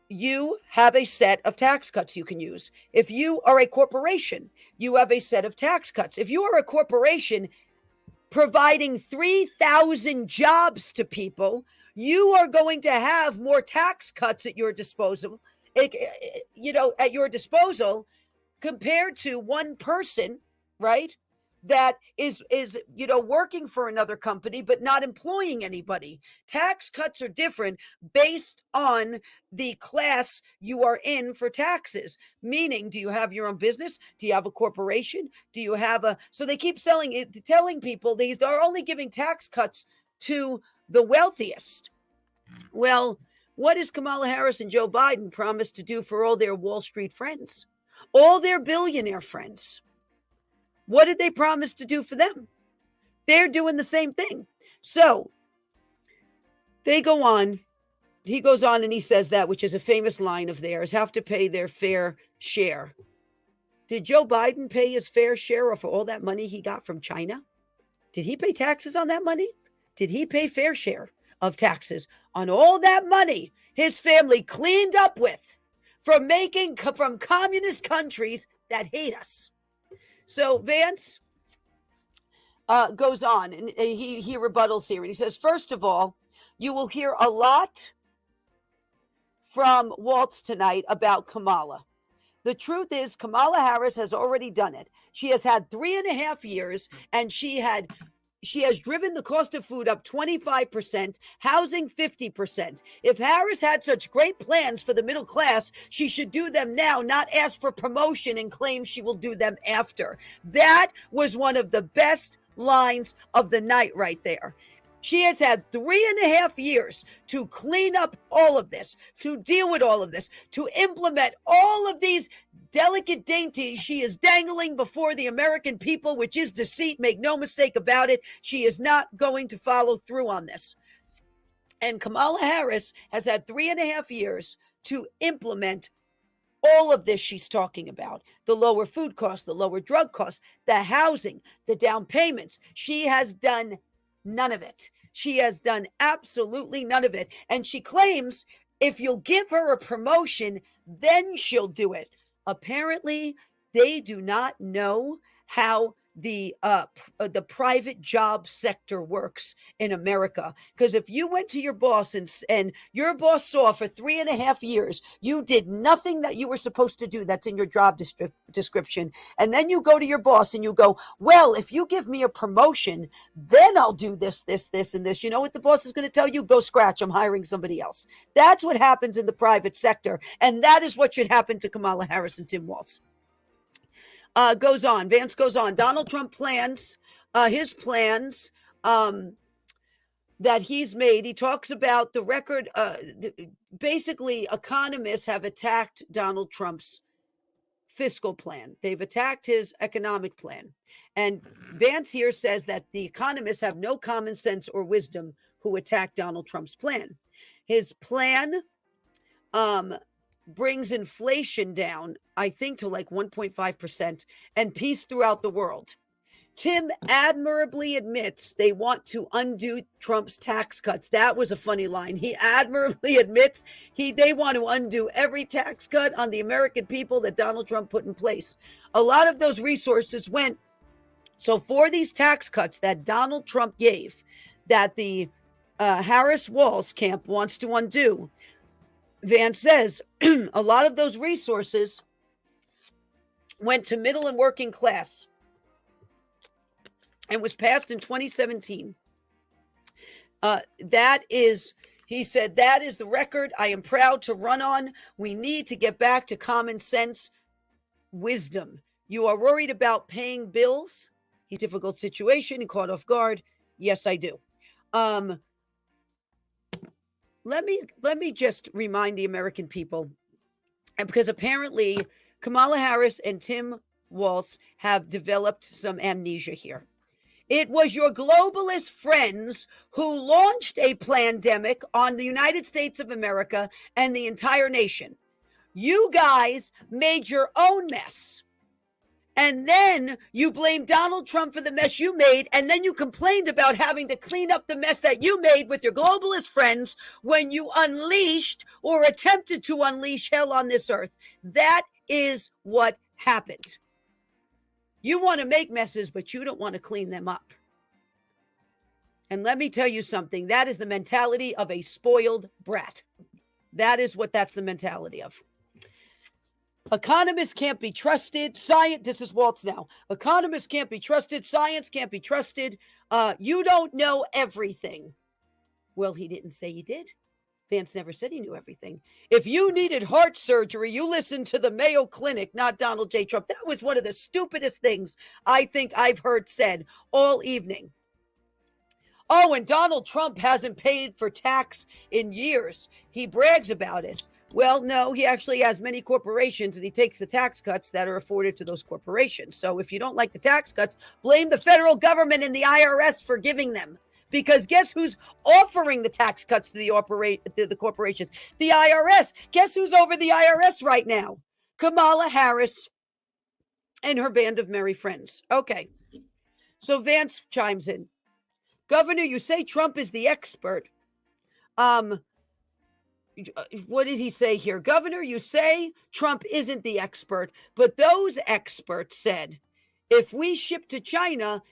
you have a set of tax cuts you can use. If you are a corporation, you have a set of tax cuts. If you are a corporation providing 3,000 jobs to people, you are going to have more tax cuts at your disposal, at your disposal, compared to one person, right? That is working for another company but not employing anybody. Tax cuts are different based on the class you are in for taxes. Meaning, do you have your own business? Do you have a corporation? Do you have so they keep telling people these are only giving tax cuts to the wealthiest. Well, what does Kamala Harris and Joe Biden promise to do for all their Wall Street friends, all their billionaire friends? What did they promise to do for them? They're doing the same thing. So they go on. He goes on and he says that, which is a famous line of theirs, have to pay their fair share. Did Joe Biden pay his fair share of all that money he got from China? Did he pay taxes on that money? Did he pay fair share of taxes on all that money his family cleaned up with from communist countries that hate us? So Vance goes on and he rebuttals here. And he says, first of all, you will hear a lot from Walz tonight about Kamala. The truth is, Kamala Harris has already done it. She has had 3.5 years, and she has driven the cost of food up 25%, housing 50%. If Harris had such great plans for the middle class, she should do them now, not ask for promotion and claim she will do them after. That was one of the best lines of the night right there. She has had 3.5 years to clean up all of this, to deal with all of this, to implement all of these delicate dainties she is dangling before the American people, which is deceit. Make no mistake about it. She is not going to follow through on this. And Kamala Harris has had 3.5 years to implement all of this she's talking about. The lower food costs, the lower drug costs, the housing, the down payments. She has done none of it. She has done absolutely none of it. And she claims if you'll give her a promotion, then she'll do it. Apparently, they do not know how the private job sector works in America. Because if you went to your boss and your boss saw for 3.5 years you did nothing that you were supposed to do that's in your job description, and then you go to your boss and you go, well, if you give me a promotion, then I'll do this, and this. You know what the boss is going to tell you? Go scratch. I'm hiring somebody else. That's what happens in the private sector, and that is what should happen to Kamala Harris and Tim Walz. Goes on. Vance goes on. Donald Trump plans, his plans that he's made. He talks about the record. Basically, economists have attacked Donald Trump's fiscal plan. They've attacked his economic plan. And Vance here says that the economists have no common sense or wisdom who attack Donald Trump's plan. His plan brings inflation down, I think, to like 1.5% and peace throughout the world. Tim admirably admits they want to undo Trump's tax cuts. That was a funny line. He admirably admits they want to undo every tax cut on the American people that Donald Trump put in place. A lot of those resources went. So for these tax cuts that Donald Trump gave, that the Harris-Walz camp wants to undo, Vance says a lot of those resources went to middle and working class and was passed in 2017. That is, he said, that is the record I am proud to run on. We need to get back to common sense wisdom. You are worried about paying bills? A difficult situation and caught off guard. Yes, I do. Let me just remind the American people, and because apparently Kamala Harris and Tim Walz have developed some amnesia here. It was your globalist friends who launched a pandemic on the United States of America and the entire nation. You guys made your own mess. And then you blamed Donald Trump for the mess you made. And then you complained about having to clean up the mess that you made with your globalist friends when you unleashed or attempted to unleash hell on this earth. That is what happened. You want to make messes, but you don't want to clean them up. And let me tell you something. That is the mentality of a spoiled brat. That's the mentality of. Economists can't be trusted. Science, this is Waltz now. Economists can't be trusted. Science can't be trusted. You don't know everything. Well, he didn't say he did. Vance never said he knew everything. If you needed heart surgery, you listened to the Mayo Clinic, not Donald J. Trump. That was one of the stupidest things I think I've heard said all evening. Oh, and Donald Trump hasn't paid for tax in years. He brags about it. Well, no, he actually has many corporations, and he takes the tax cuts that are afforded to those corporations. So if you don't like the tax cuts, blame the federal government and the IRS for giving them. Because guess who's offering the tax cuts to the corporations? The IRS. Guess who's over the IRS right now? Kamala Harris and her band of merry friends. Okay. So Vance chimes in. Governor, you say Trump is the expert. What did he say here? Governor, you say Trump isn't the expert, but those experts said if we ship to China,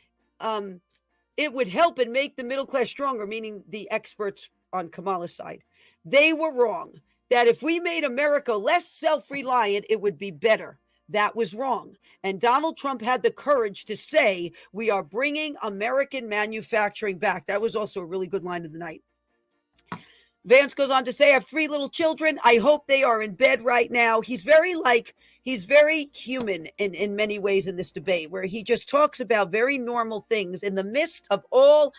it would help and make the middle class stronger, meaning the experts on Kamala's side. They were wrong. That if we made America less self-reliant, it would be better. That was wrong. And Donald Trump had the courage to say, we are bringing American manufacturing back. That was also a really good line of the night. Vance goes on to say, I have 3 little children. I hope they are in bed right now. He's very human in many ways in this debate, where he just talks about very normal things in the midst of all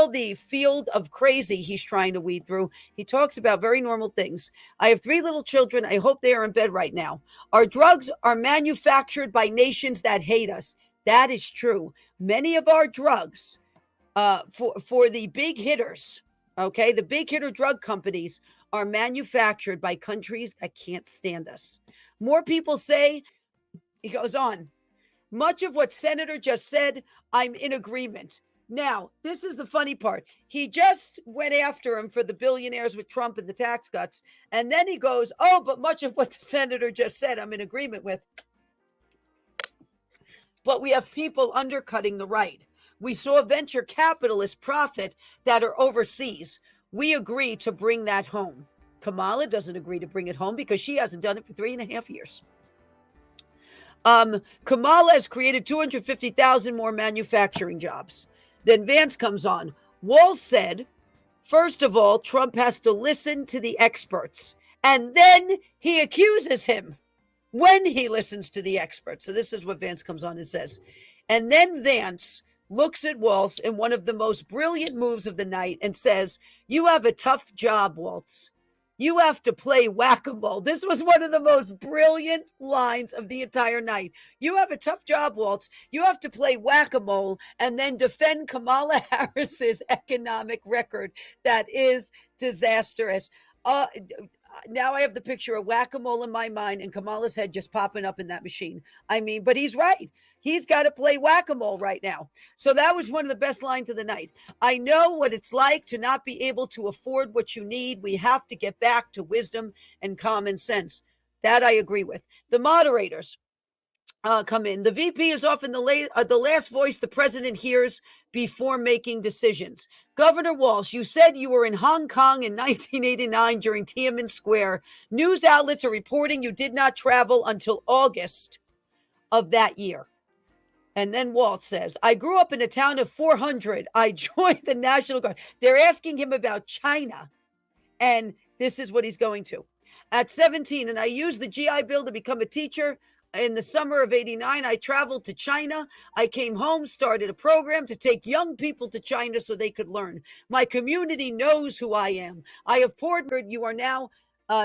the field of crazy he's trying to weed through. He talks about very normal things. I have 3 little children. I hope they are in bed right now. Our drugs are manufactured by nations that hate us. That is true. Many of our drugs for the big hitters, okay, the big hitter drug companies are manufactured by countries that can't stand us. More people say, he goes on, much of what Senator just said, I'm in agreement. Now, this is the funny part. He just went after him for the billionaires with Trump and the tax cuts. And then he goes, oh, but much of what the senator just said, I'm in agreement with. but we have people undercutting the right. We saw venture capitalists profit that are overseas. We agree to bring that home. Kamala doesn't agree to bring it home because she hasn't done it for 3.5 years. Kamala has created 250,000 more manufacturing jobs. Then Vance comes on. Walz said, first of all, Trump has to listen to the experts. And then he accuses him when he listens to the experts. So this is what Vance comes on and says. And then Vance looks at Walz in one of the most brilliant moves of the night and says, you have a tough job, Walz. You have to play whack-a-mole. This was one of the most brilliant lines of the entire night. You have a tough job, Walz. You have to play whack-a-mole and then defend Kamala Harris's economic record that is disastrous. Now I have the picture of whack-a-mole in my mind and Kamala's head just popping up in that machine. I mean, but he's right. He's got to play whack-a-mole right now. So that was one of the best lines of the night. I know what it's like to not be able to afford what you need. We have to get back to wisdom and common sense. That I agree with. The moderators come in. The VP is often the last voice the president hears before making decisions. Governor Walz, you said you were in Hong Kong in 1989 during Tiananmen Square. News outlets are reporting you did not travel until August of that year. And then Walz says, I grew up in a town of 400. I joined the National Guard. They're asking him about China. And this is what he's going to. At 17, and I used the GI Bill to become a teacher. In the summer of 89, I traveled to China. I came home, started a program to take young people to China so they could learn. My community knows who I am. I have poured. You are now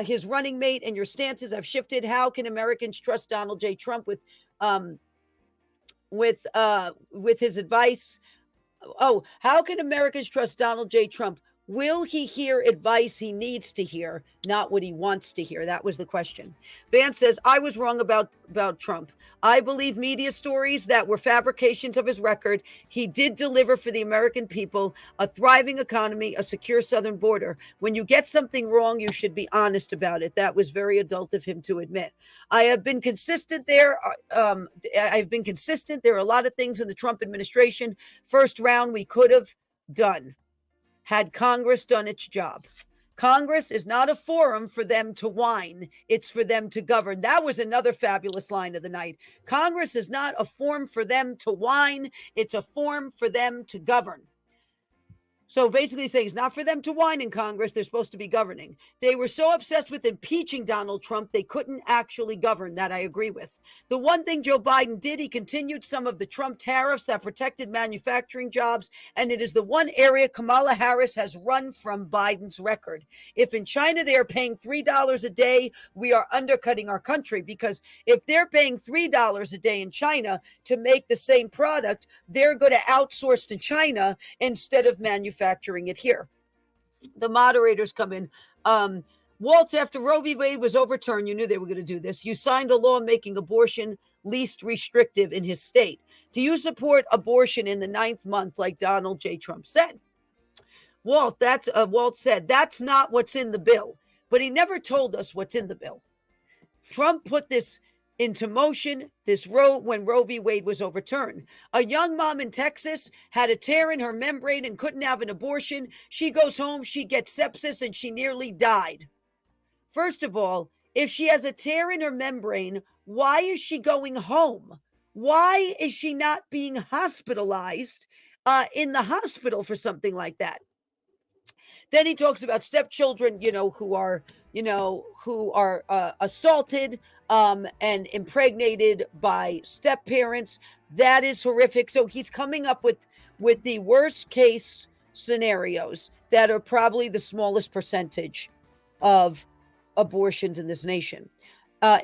his running mate, and your stances have shifted. How can Americans trust Donald J. Trump with his advice? Oh, how can Americans trust Donald J. Trump? Will he hear advice he needs to hear, not what he wants to hear? That was the question. Vance says, I was wrong about Trump. I believe media stories that were fabrications of his record. He did deliver for the American people, a thriving economy, a secure southern border. When you get something wrong, you should be honest about it. That was very adult of him to admit. I have been consistent there. I've been consistent. There are a lot of things in the Trump administration. First round, we could have done had Congress done its job. Congress is not a forum for them to whine. It's for them to govern. That was another fabulous line of the night. Congress is not a forum for them to whine. It's a forum for them to govern. So basically saying it's not for them to whine in Congress. They're supposed to be governing. They were so obsessed with impeaching Donald Trump, they couldn't actually govern. That I agree with. The one thing Joe Biden did, he continued some of the Trump tariffs that protected manufacturing jobs. And it is the one area Kamala Harris has run from Biden's record. If in China they are paying $3 a day, we are undercutting our country, because if they're paying $3 a day in China to make the same product, they're going to outsource to China instead of manufacturing it here. The moderators come in. Walz, after Roe v. Wade was overturned, you knew they were going to do this. You signed a law making abortion least restrictive in his state. Do you support abortion in the 9th month like Donald J. Trump said? Walz said, that's not what's in the bill. But he never told us what's in the bill. Trump put this into motion when Roe v. Wade was overturned. A young mom in Texas had a tear in her membrane and couldn't have an abortion. She goes home, she gets sepsis, and she nearly died. First of all, if she has a tear in her membrane, why is she going home? Why is she not being hospitalized in the hospital for something like that? Then he talks about stepchildren, who are assaulted and impregnated by step parents. That is horrific. So he's coming up with the worst case scenarios that are probably the smallest percentage of abortions in this nation.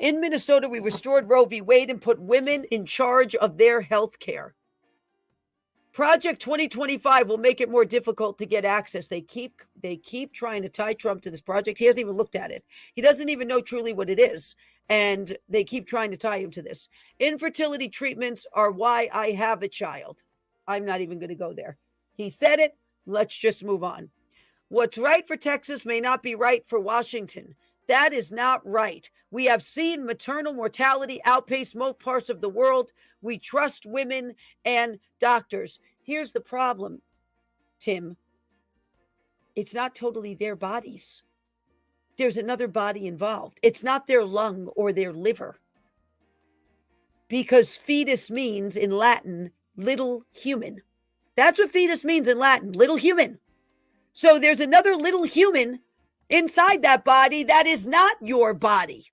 In Minnesota, we restored Roe v. Wade and put women in charge of their health care. Project 2025 will make it more difficult to get access. They keep trying to tie Trump to this project. He hasn't even looked at it. He doesn't even know truly what it is. And they keep trying to tie him to this. Infertility treatments are why I have a child. I'm not even going to go there. He said it. Let's just move on. What's right for Texas may not be right for Washington. That is not right. We have seen maternal mortality outpace most parts of the world. We trust women and doctors. Here's the problem, Tim. It's not totally their bodies. There's another body involved. It's not their lung or their liver. Because fetus means in Latin, little human. That's what fetus means in Latin, little human. So there's another little human inside that body that is not your body,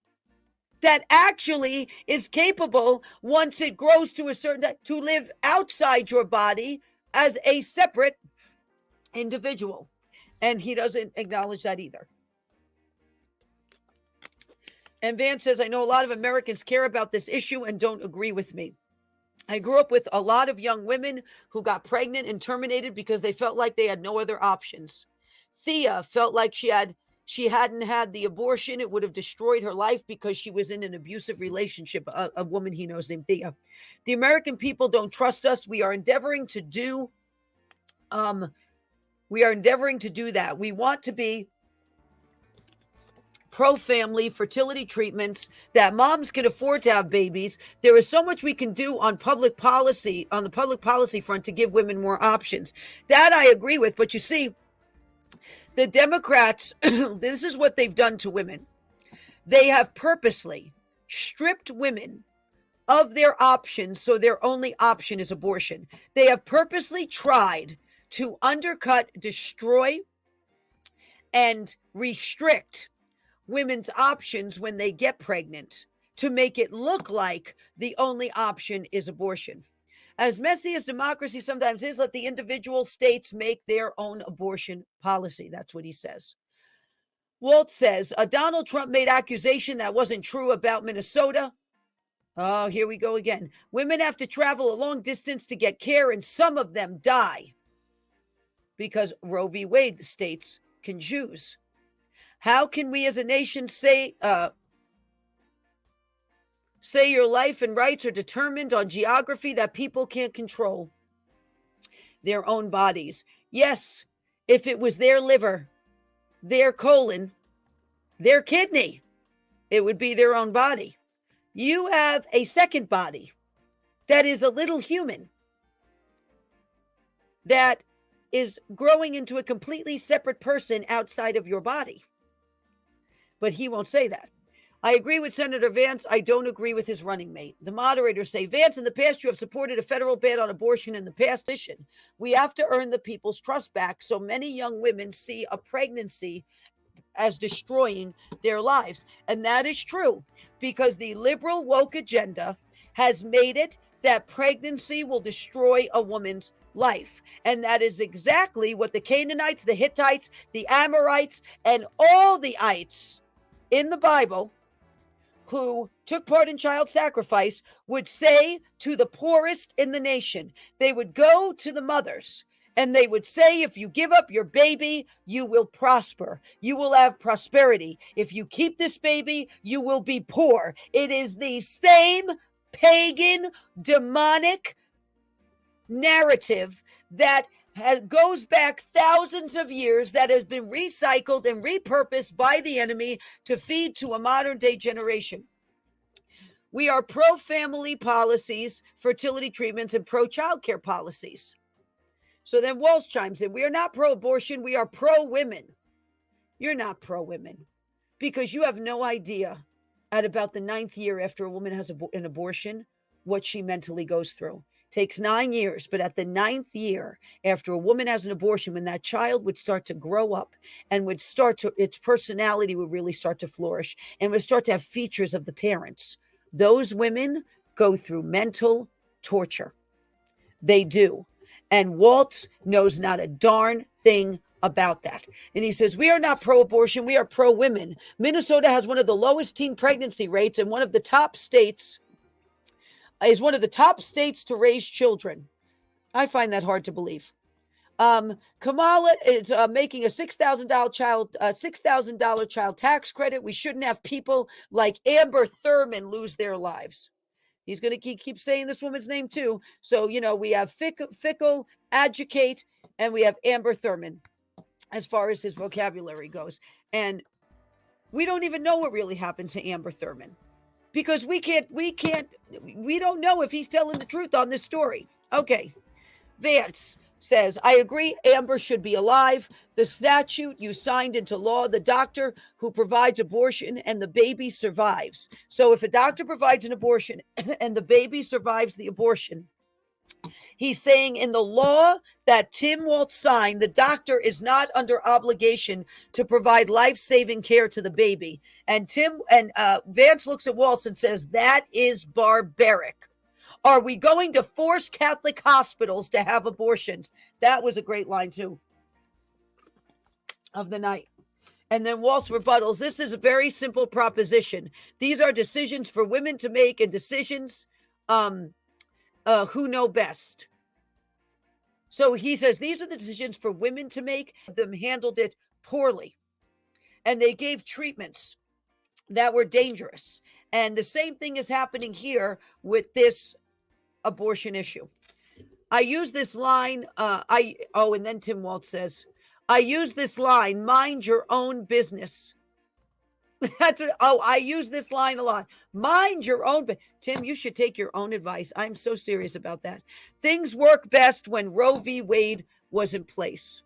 that actually is capable, once it grows to a certain, to live outside your body as a separate individual. And he doesn't acknowledge that either. And Vance says, I know a lot of Americans care about this issue and don't agree with me. I grew up with a lot of young women who got pregnant and terminated because they felt like they had no other options. Thea felt like she hadn't had the abortion, it would have destroyed her life because she was in an abusive relationship, a woman he knows named Thea. The American people don't trust us. We are endeavoring to do that. We want to be pro-family fertility treatments, that moms can afford to have babies. There is so much we can do on public policy, on the public policy front, to give women more options. That I agree with. But you see, the Democrats, this is what they've done to women. They have purposely stripped women of their options, so their only option is abortion. They have purposely tried to undercut, destroy, and restrict women's options when they get pregnant, to make it look like the only option is abortion. As messy as democracy sometimes is, let the individual states make their own abortion policy. That's what he says. Walt says, Donald Trump made accusation that wasn't true about Minnesota. Oh, here we go again. Women have to travel a long distance to get care, and some of them die because Roe v. Wade states can choose. How can we as a nation say your life and rights are determined on geography that people can't control? Their own bodies. Yes, if it was their liver, their colon, their kidney, it would be their own body. You have a second body that is a little human that is growing into a completely separate person outside of your body. But he won't say that. I agree with Senator Vance. I don't agree with his running mate. The moderators say, Vance, in the past, you have supported a federal ban on abortion in the past edition. We have to earn the people's trust back. So many young women see a pregnancy as destroying their lives. And that is true, because the liberal woke agenda has made it that pregnancy will destroy a woman's life. And that is exactly what the Canaanites, the Hittites, the Amorites, and all the ites in the Bible who took part in child sacrifice would say to the poorest in the nation. They would go to the mothers and they would say, if you give up your baby, you will prosper. You will have prosperity. If you keep this baby, you will be poor. It is the same pagan, demonic narrative that goes back thousands of years, that has been recycled and repurposed by the enemy to feed to a modern day generation. We are pro-family policies, fertility treatments, and pro-child care policies. So then Walsh chimes in, we are not pro-abortion, we are pro-women. You're not pro-women because you have no idea at about the 9th year after a woman has an abortion what she mentally goes through. Takes 9 years, but at the 9th year after a woman has an abortion, when that child would start to grow up and would start to, its personality would really start to flourish and would start to have features of the parents. Those women go through mental torture. They do. And Waltz knows not a darn thing about that. And he says, we are not pro-abortion, we are pro-women. Minnesota has one of the lowest teen pregnancy rates and one of the top states to raise children. I find that hard to believe. Kamala is making a $6,000 child tax credit. We shouldn't have people like Amber Thurman lose their lives. He's going to keep saying this woman's name too. So, we have Fickle, Educate, and we have Amber Thurman as far as his vocabulary goes. And We don't even know what really happened to Amber Thurman because we don't know if he's telling the truth on this story. Okay. Vance says, I agree Amber should be alive. The statute you signed into law, the doctor who provides abortion and the baby survives. So if a doctor provides an abortion and the baby survives the abortion, he's saying in the law that Tim Walz signed, the doctor is not under obligation to provide life-saving care to the baby. And Vance looks at Walz and says, that is barbaric. Are we going to force Catholic hospitals to have abortions? That was a great line, too, of the night. And then Walz rebuttals, this is a very simple proposition. These are decisions for women to make and decisions who know best. So he says, these are the decisions for women to make. Them handled it poorly. And they gave treatments that were dangerous. And the same thing is happening here with this abortion issue. I use this line, and then Tim Walz says, I use this line, mind your own business. I use this line a lot. Mind your own. Tim, you should take your own advice. I'm so serious about that. Things work best when Roe v. Wade was in place.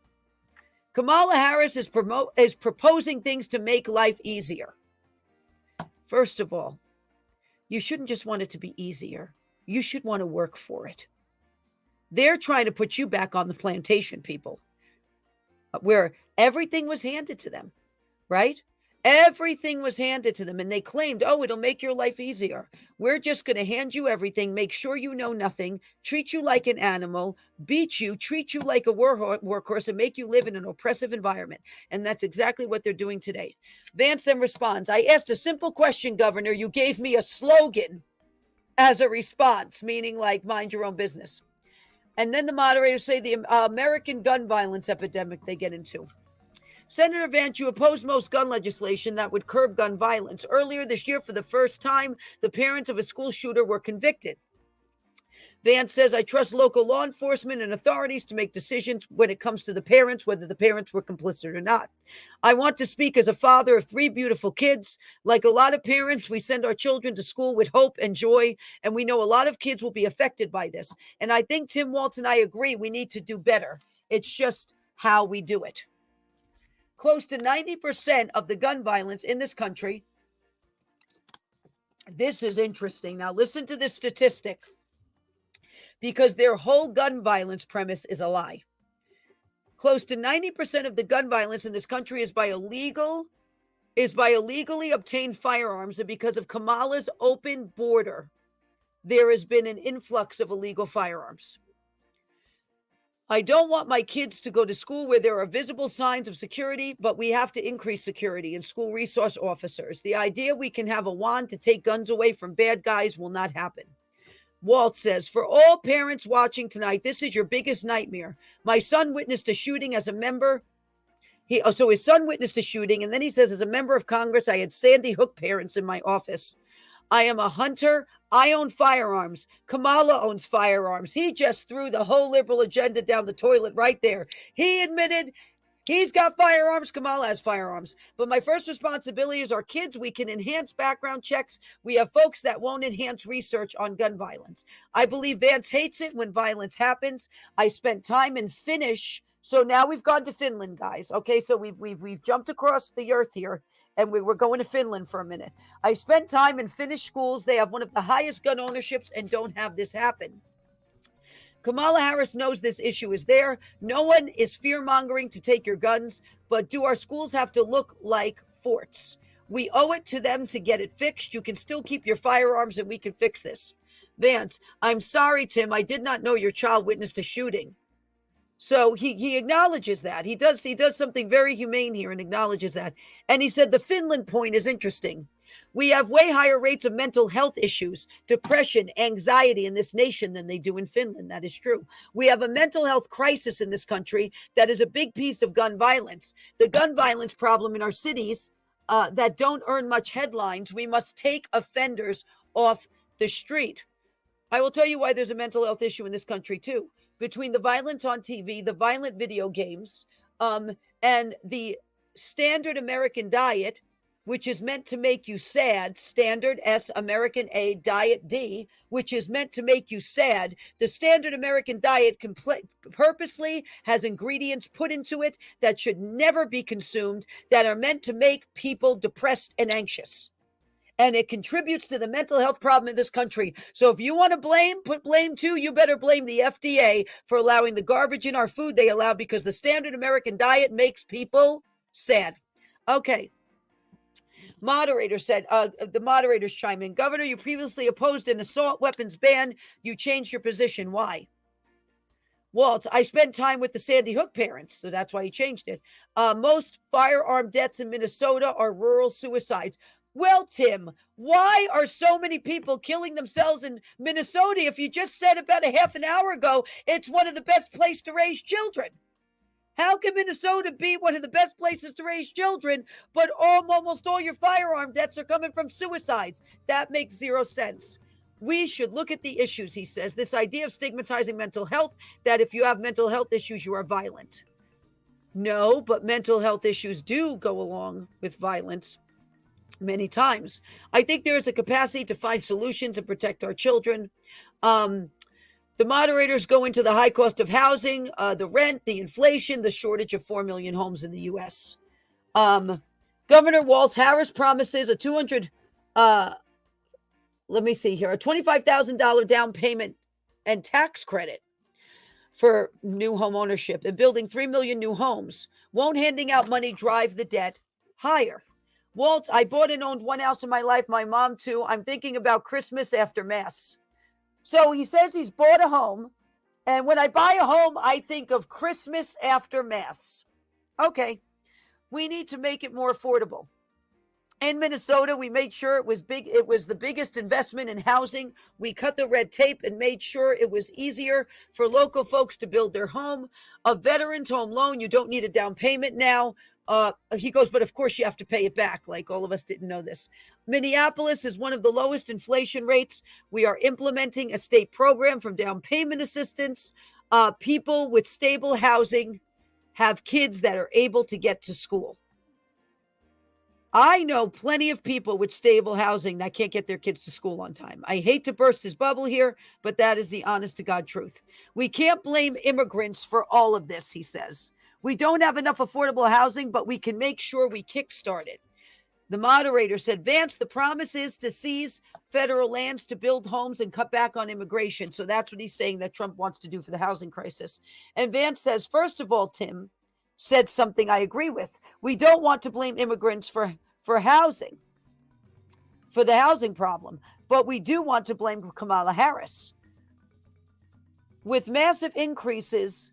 Kamala Harris is proposing things to make life easier. First of all, you shouldn't just want it to be easier. You should want to work for it. They're trying to put you back on the plantation, people, where everything was handed to them, right? Everything was handed to them, and they claimed, oh, it'll make your life easier. We're just going to hand you everything, make sure you know nothing, treat you like an animal, beat you, treat you like a workhorse, and make you live in an oppressive environment. And that's exactly what they're doing today. Vance then responds, I asked a simple question, Governor. You gave me a slogan as a response, meaning like mind your own business. And then the moderators say the American gun violence epidemic they get into. Senator Vance, you opposed most gun legislation that would curb gun violence. Earlier this year, for the first time, the parents of a school shooter were convicted. Vance says, I trust local law enforcement and authorities to make decisions when it comes to the parents, whether the parents were complicit or not. I want to speak as a father of 3 beautiful kids. Like a lot of parents, we send our children to school with hope and joy, and we know a lot of kids will be affected by this. And I think Tim Walz and I agree we need to do better. It's just how we do it. Close to 90% of the gun violence in this country. This is interesting. Now, listen to this statistic, because their whole gun violence premise is a lie. Close to 90% of the gun violence in this country is by illegally obtained firearms, and because of Kamala's open border, there has been an influx of illegal firearms. I don't want my kids to go to school where there are visible signs of security, but we have to increase security and school resource officers. The idea we can have a wand to take guns away from bad guys will not happen. Walt says, for all parents watching tonight, this is your biggest nightmare. My son witnessed a shooting as a member. So his son witnessed a shooting, and then he says, as a member of Congress, I had Sandy Hook parents in my office. I am a hunter. I own firearms. Kamala owns firearms. He just threw the whole liberal agenda down the toilet right there. He admitted he's got firearms. Kamala has firearms. But my first responsibility is our kids. We can enhance background checks. We have folks that won't enhance research on gun violence. I believe Vance hates it when violence happens. I spent time in Finnish. So now we've gone to Finland, guys. Okay, so we've jumped across the earth here, and we're going to Finland for a minute. I spent time in Finnish schools. They have one of the highest gun ownerships and don't have this happen. Kamala Harris knows this issue is there. No one is fear-mongering to take your guns, but do our schools have to look like forts? We owe it to them to get it fixed. You can still keep your firearms, and we can fix this. Vance, I'm sorry, Tim. I did not know your child witnessed a shooting. So he acknowledges that. He does something very humane here and acknowledges that. And he said the Finland point is interesting. We have way higher rates of mental health issues, depression, anxiety in this nation than they do in Finland. That is true. We have a mental health crisis in this country that is a big piece of gun violence. The gun violence problem in our cities that don't earn much headlines, we must take offenders off the street. I will tell you why there's a mental health issue in this country too. Between the violence on TV, the violent video games, and the standard American diet, which is meant to make you sad, standard S, American A, diet D, which is meant to make you sad. The standard American diet purposely has ingredients put into it that should never be consumed, that are meant to make people depressed and anxious. And it contributes to the mental health problem in this country. So if you want to put blame too, you better blame the FDA for allowing the garbage in our food they allow, because the standard American diet makes people sad. Okay. Moderator said, the moderators chime in. Governor, you previously opposed an assault weapons ban. You changed your position. Why? Walt, I spent time with the Sandy Hook parents, so that's why he changed it. Most firearm deaths in Minnesota are rural suicides. Well, Tim, why are so many people killing themselves in Minnesota if you just said about a half an hour ago it's one of the best places to raise children? How can Minnesota be one of the best places to raise children, but almost all your firearm deaths are coming from suicides? That makes zero sense. We should look at the issues, he says. This idea of stigmatizing mental health, that if you have mental health issues, you are violent. No, but mental health issues do go along with violence many times. I think there is a capacity to find solutions and protect our children. The moderators go into the high cost of housing, the rent, the inflation, the shortage of 4 million homes in the U.S. Governor Walz Harris promises a $25,000 down payment and tax credit for new home ownership and building 3 million new homes. Won't handing out money drive the debt higher? Waltz, I bought and owned one house in my life. My mom too. I'm thinking about Christmas after Mass. So he says he's bought a home. And when I buy a home, I think of Christmas after Mass. Okay. We need to make it more affordable. In Minnesota, we made sure it was big. It was the biggest investment in housing. We cut the red tape and made sure it was easier for local folks to build their home. A veteran's home loan, you don't need a down payment now. He goes, but of course you have to pay it back. Like all of us didn't know this. Minneapolis is one of the lowest inflation rates. We are implementing a state program for down payment assistance. People with stable housing have kids that are able to get to school. I know plenty of people with stable housing that can't get their kids to school on time. I hate to burst his bubble here, but that is the honest to God truth. We can't blame immigrants for all of this, he says. We don't have enough affordable housing, but we can make sure we kickstart it. The moderator said, Vance, the promise is to seize federal lands to build homes and cut back on immigration. So that's what he's saying that Trump wants to do for the housing crisis. And Vance says, first of all, Tim said something I agree with. We don't want to blame immigrants for housing, for the housing problem, but we do want to blame Kamala Harris. With massive increases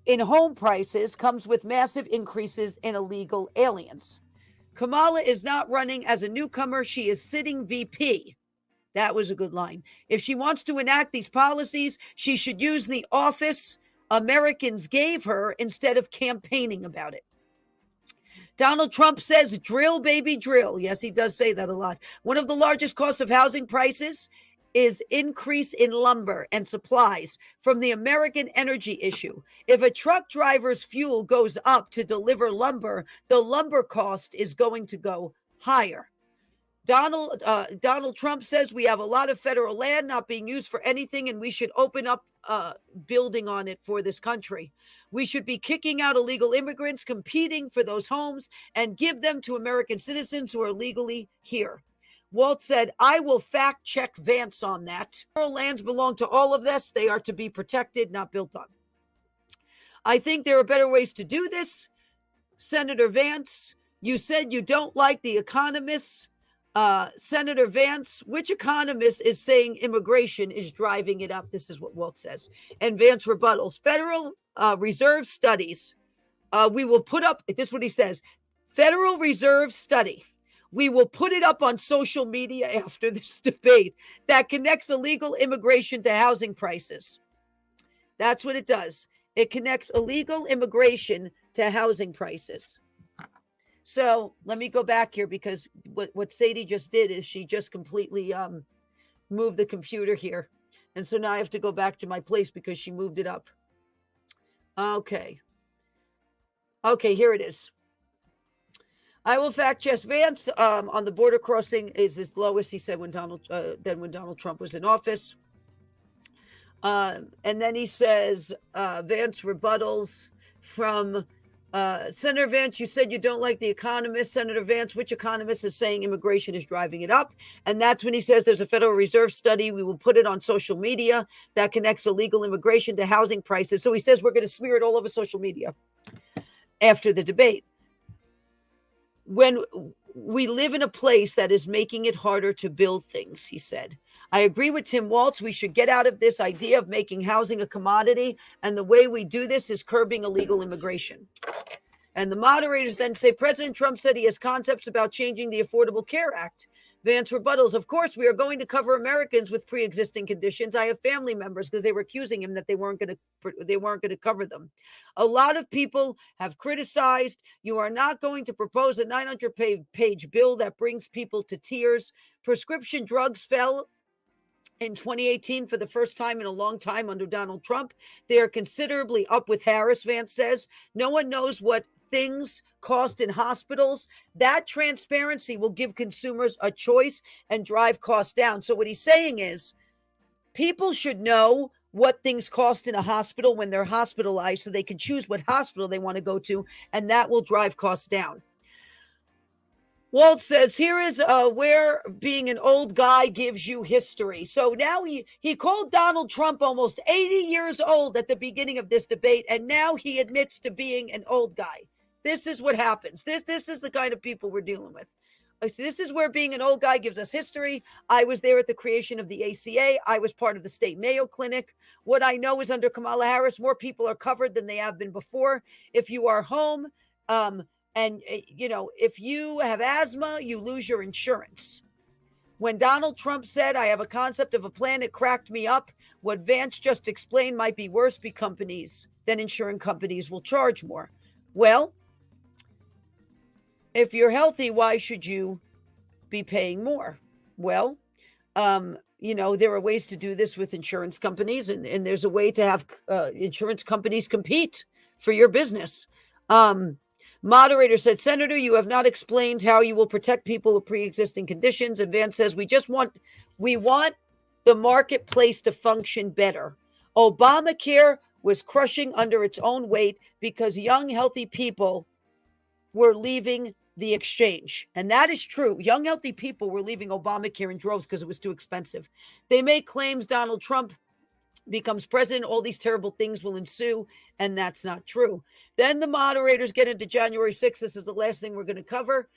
in home prices comes with massive increases in illegal aliens. Kamala is not running as a newcomer. She is sitting VP. That was a good line. If she wants to enact these policies, she should use the office Americans gave her instead of campaigning about it. Donald Trump says, drill, baby, drill. Yes, he does say that a lot. One of the largest costs of housing prices is increase in lumber and supplies from the American energy issue. If a truck driver's fuel goes up to deliver lumber, the lumber cost is going to go higher. Donald Trump says we have a lot of federal land not being used for anything, and we should open up building on it for this country. We should be kicking out illegal immigrants, competing for those homes, and give them to American citizens who are legally here. Walt said, I will fact check Vance on that. Federal lands belong to all of us. They are to be protected, not built on. I think there are better ways to do this. Senator Vance, you said you don't like the economists. Senator Vance, which economist is saying immigration is driving it up? This is what Walt says. And Vance rebuttals. Federal Reserve studies. We will put up, this is what he says. Federal Reserve study. We will put it up on social media after this debate that connects illegal immigration to housing prices. That's what it does. It connects illegal immigration to housing prices. So let me go back here, because what Sadie just did is she just completely moved the computer here. And so now I have to go back to my place because she moved it up. Okay, here it is. I will fact check Vance on the border crossing is the lowest, he said, than when Donald Trump was in office. And then he says, Vance rebuttals from Senator Vance, you said you don't like The Economist. Senator Vance, which economist is saying immigration is driving it up? And that's when he says there's a Federal Reserve study. We will put it on social media that connects illegal immigration to housing prices. So he says we're going to smear it all over social media after the debate. When we live in a place that is making it harder to build things, he said. I agree with Tim Walz. We should get out of this idea of making housing a commodity. And the way we do this is curbing illegal immigration. And the moderators then say, President Trump said he has concepts about changing the Affordable Care Act. Vance rebuttals, of course, we are going to cover Americans with pre-existing conditions. I have family members because they were accusing him that they weren't going to cover them. A lot of people have criticized. You are not going to propose a 900-page bill that brings people to tears. Prescription drugs fell in 2018 for the first time in a long time under Donald Trump. They are considerably up with Harris, Vance says. No one knows what things cost in hospitals. That transparency will give consumers a choice and drive costs down. So what he's saying is people should know what things cost in a hospital when they're hospitalized so they can choose what hospital they want to go to, and that will drive costs down. Walt says, here is where being an old guy gives you history. So now he called Donald Trump almost 80 years old at the beginning of this debate, and now he admits to being an old guy. This is what happens. This is the kind of people we're dealing with. This is where being an old guy gives us history. I was there at the creation of the ACA. I was part of the state Mayo Clinic. What I know is under Kamala Harris, more people are covered than they have been before. If you are home, and, if you have asthma, you lose your insurance. When Donald Trump said, I have a concept of a plan, it cracked me up. What Vance just explained might be worse then insurance companies will charge more. Well, if you're healthy, why should you be paying more? Well, there are ways to do this with insurance companies, and there's a way to have insurance companies compete for your business. Moderator said, Senator, you have not explained how you will protect people with pre-existing conditions. And Vance says, we want the marketplace to function better. Obamacare was crushing under its own weight because young, healthy people were leaving the exchange. And that is true. Young, healthy people were leaving Obamacare in droves because it was too expensive. They make claims Donald Trump becomes president, all these terrible things will ensue, and that's not true. Then the moderators get into January 6th. This is the last thing we're going to cover.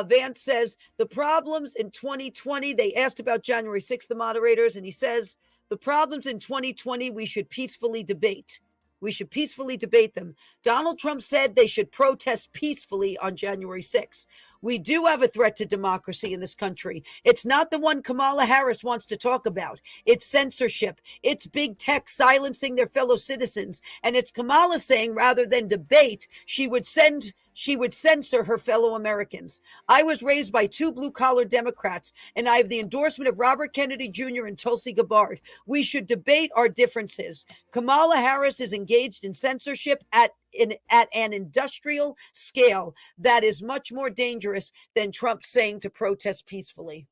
Vance says the problems in 2020, they asked about January 6th, the moderators, and he says the problems in 2020 we should peacefully debate. We should peacefully debate them. Donald Trump said they should protest peacefully on January 6th. We do have a threat to democracy in this country. It's not the one Kamala Harris wants to talk about. It's censorship. It's big tech silencing their fellow citizens. And it's Kamala saying rather than debate, she would censor her fellow Americans. I was raised by two blue-collar Democrats, and I have the endorsement of Robert Kennedy Jr. and Tulsi Gabbard. We should debate our differences. Kamala Harris is engaged in censorship at an industrial scale that is much more dangerous than Trump saying to protest peacefully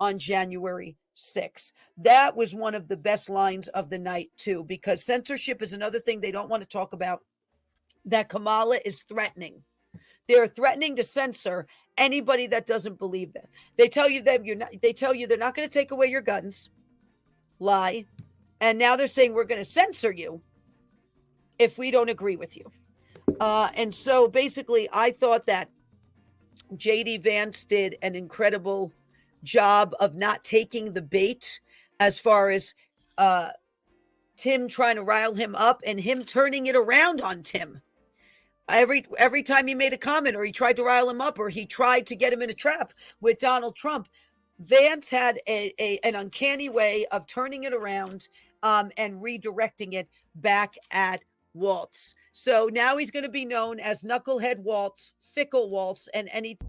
on January 6th. That was one of the best lines of the night, too, because censorship is another thing they don't want to talk about that Kamala is threatening. They're threatening to censor anybody that doesn't believe them. They tell you they're not going to take away your guns. Lie. And now they're saying we're going to censor you if we don't agree with you. And so basically, I thought that J.D. Vance did an incredible job of not taking the bait as far as Tim trying to rile him up and him turning it around on Tim. Every time he made a comment or he tried to rile him up or he tried to get him in a trap with Donald Trump, Vance had an uncanny way of turning it around and redirecting it back at Walz. So now he's going to be known as Knucklehead Walz, Fickle Walz, and anything.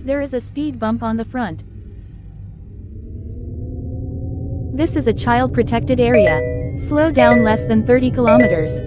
There is a speed bump on the front. This is a child-protected area. Slow down less than 30 kilometers.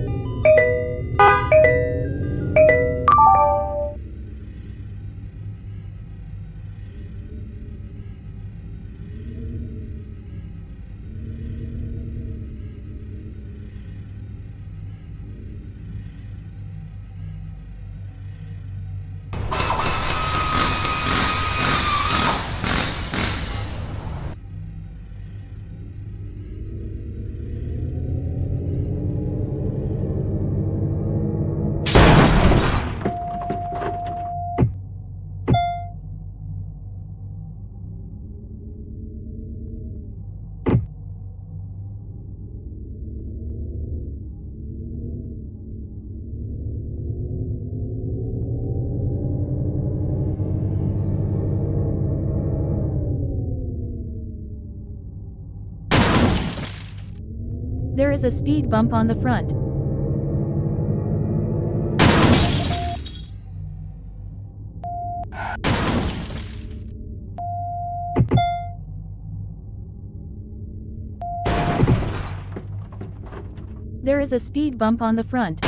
There is a speed bump on the front. There is a speed bump on the front.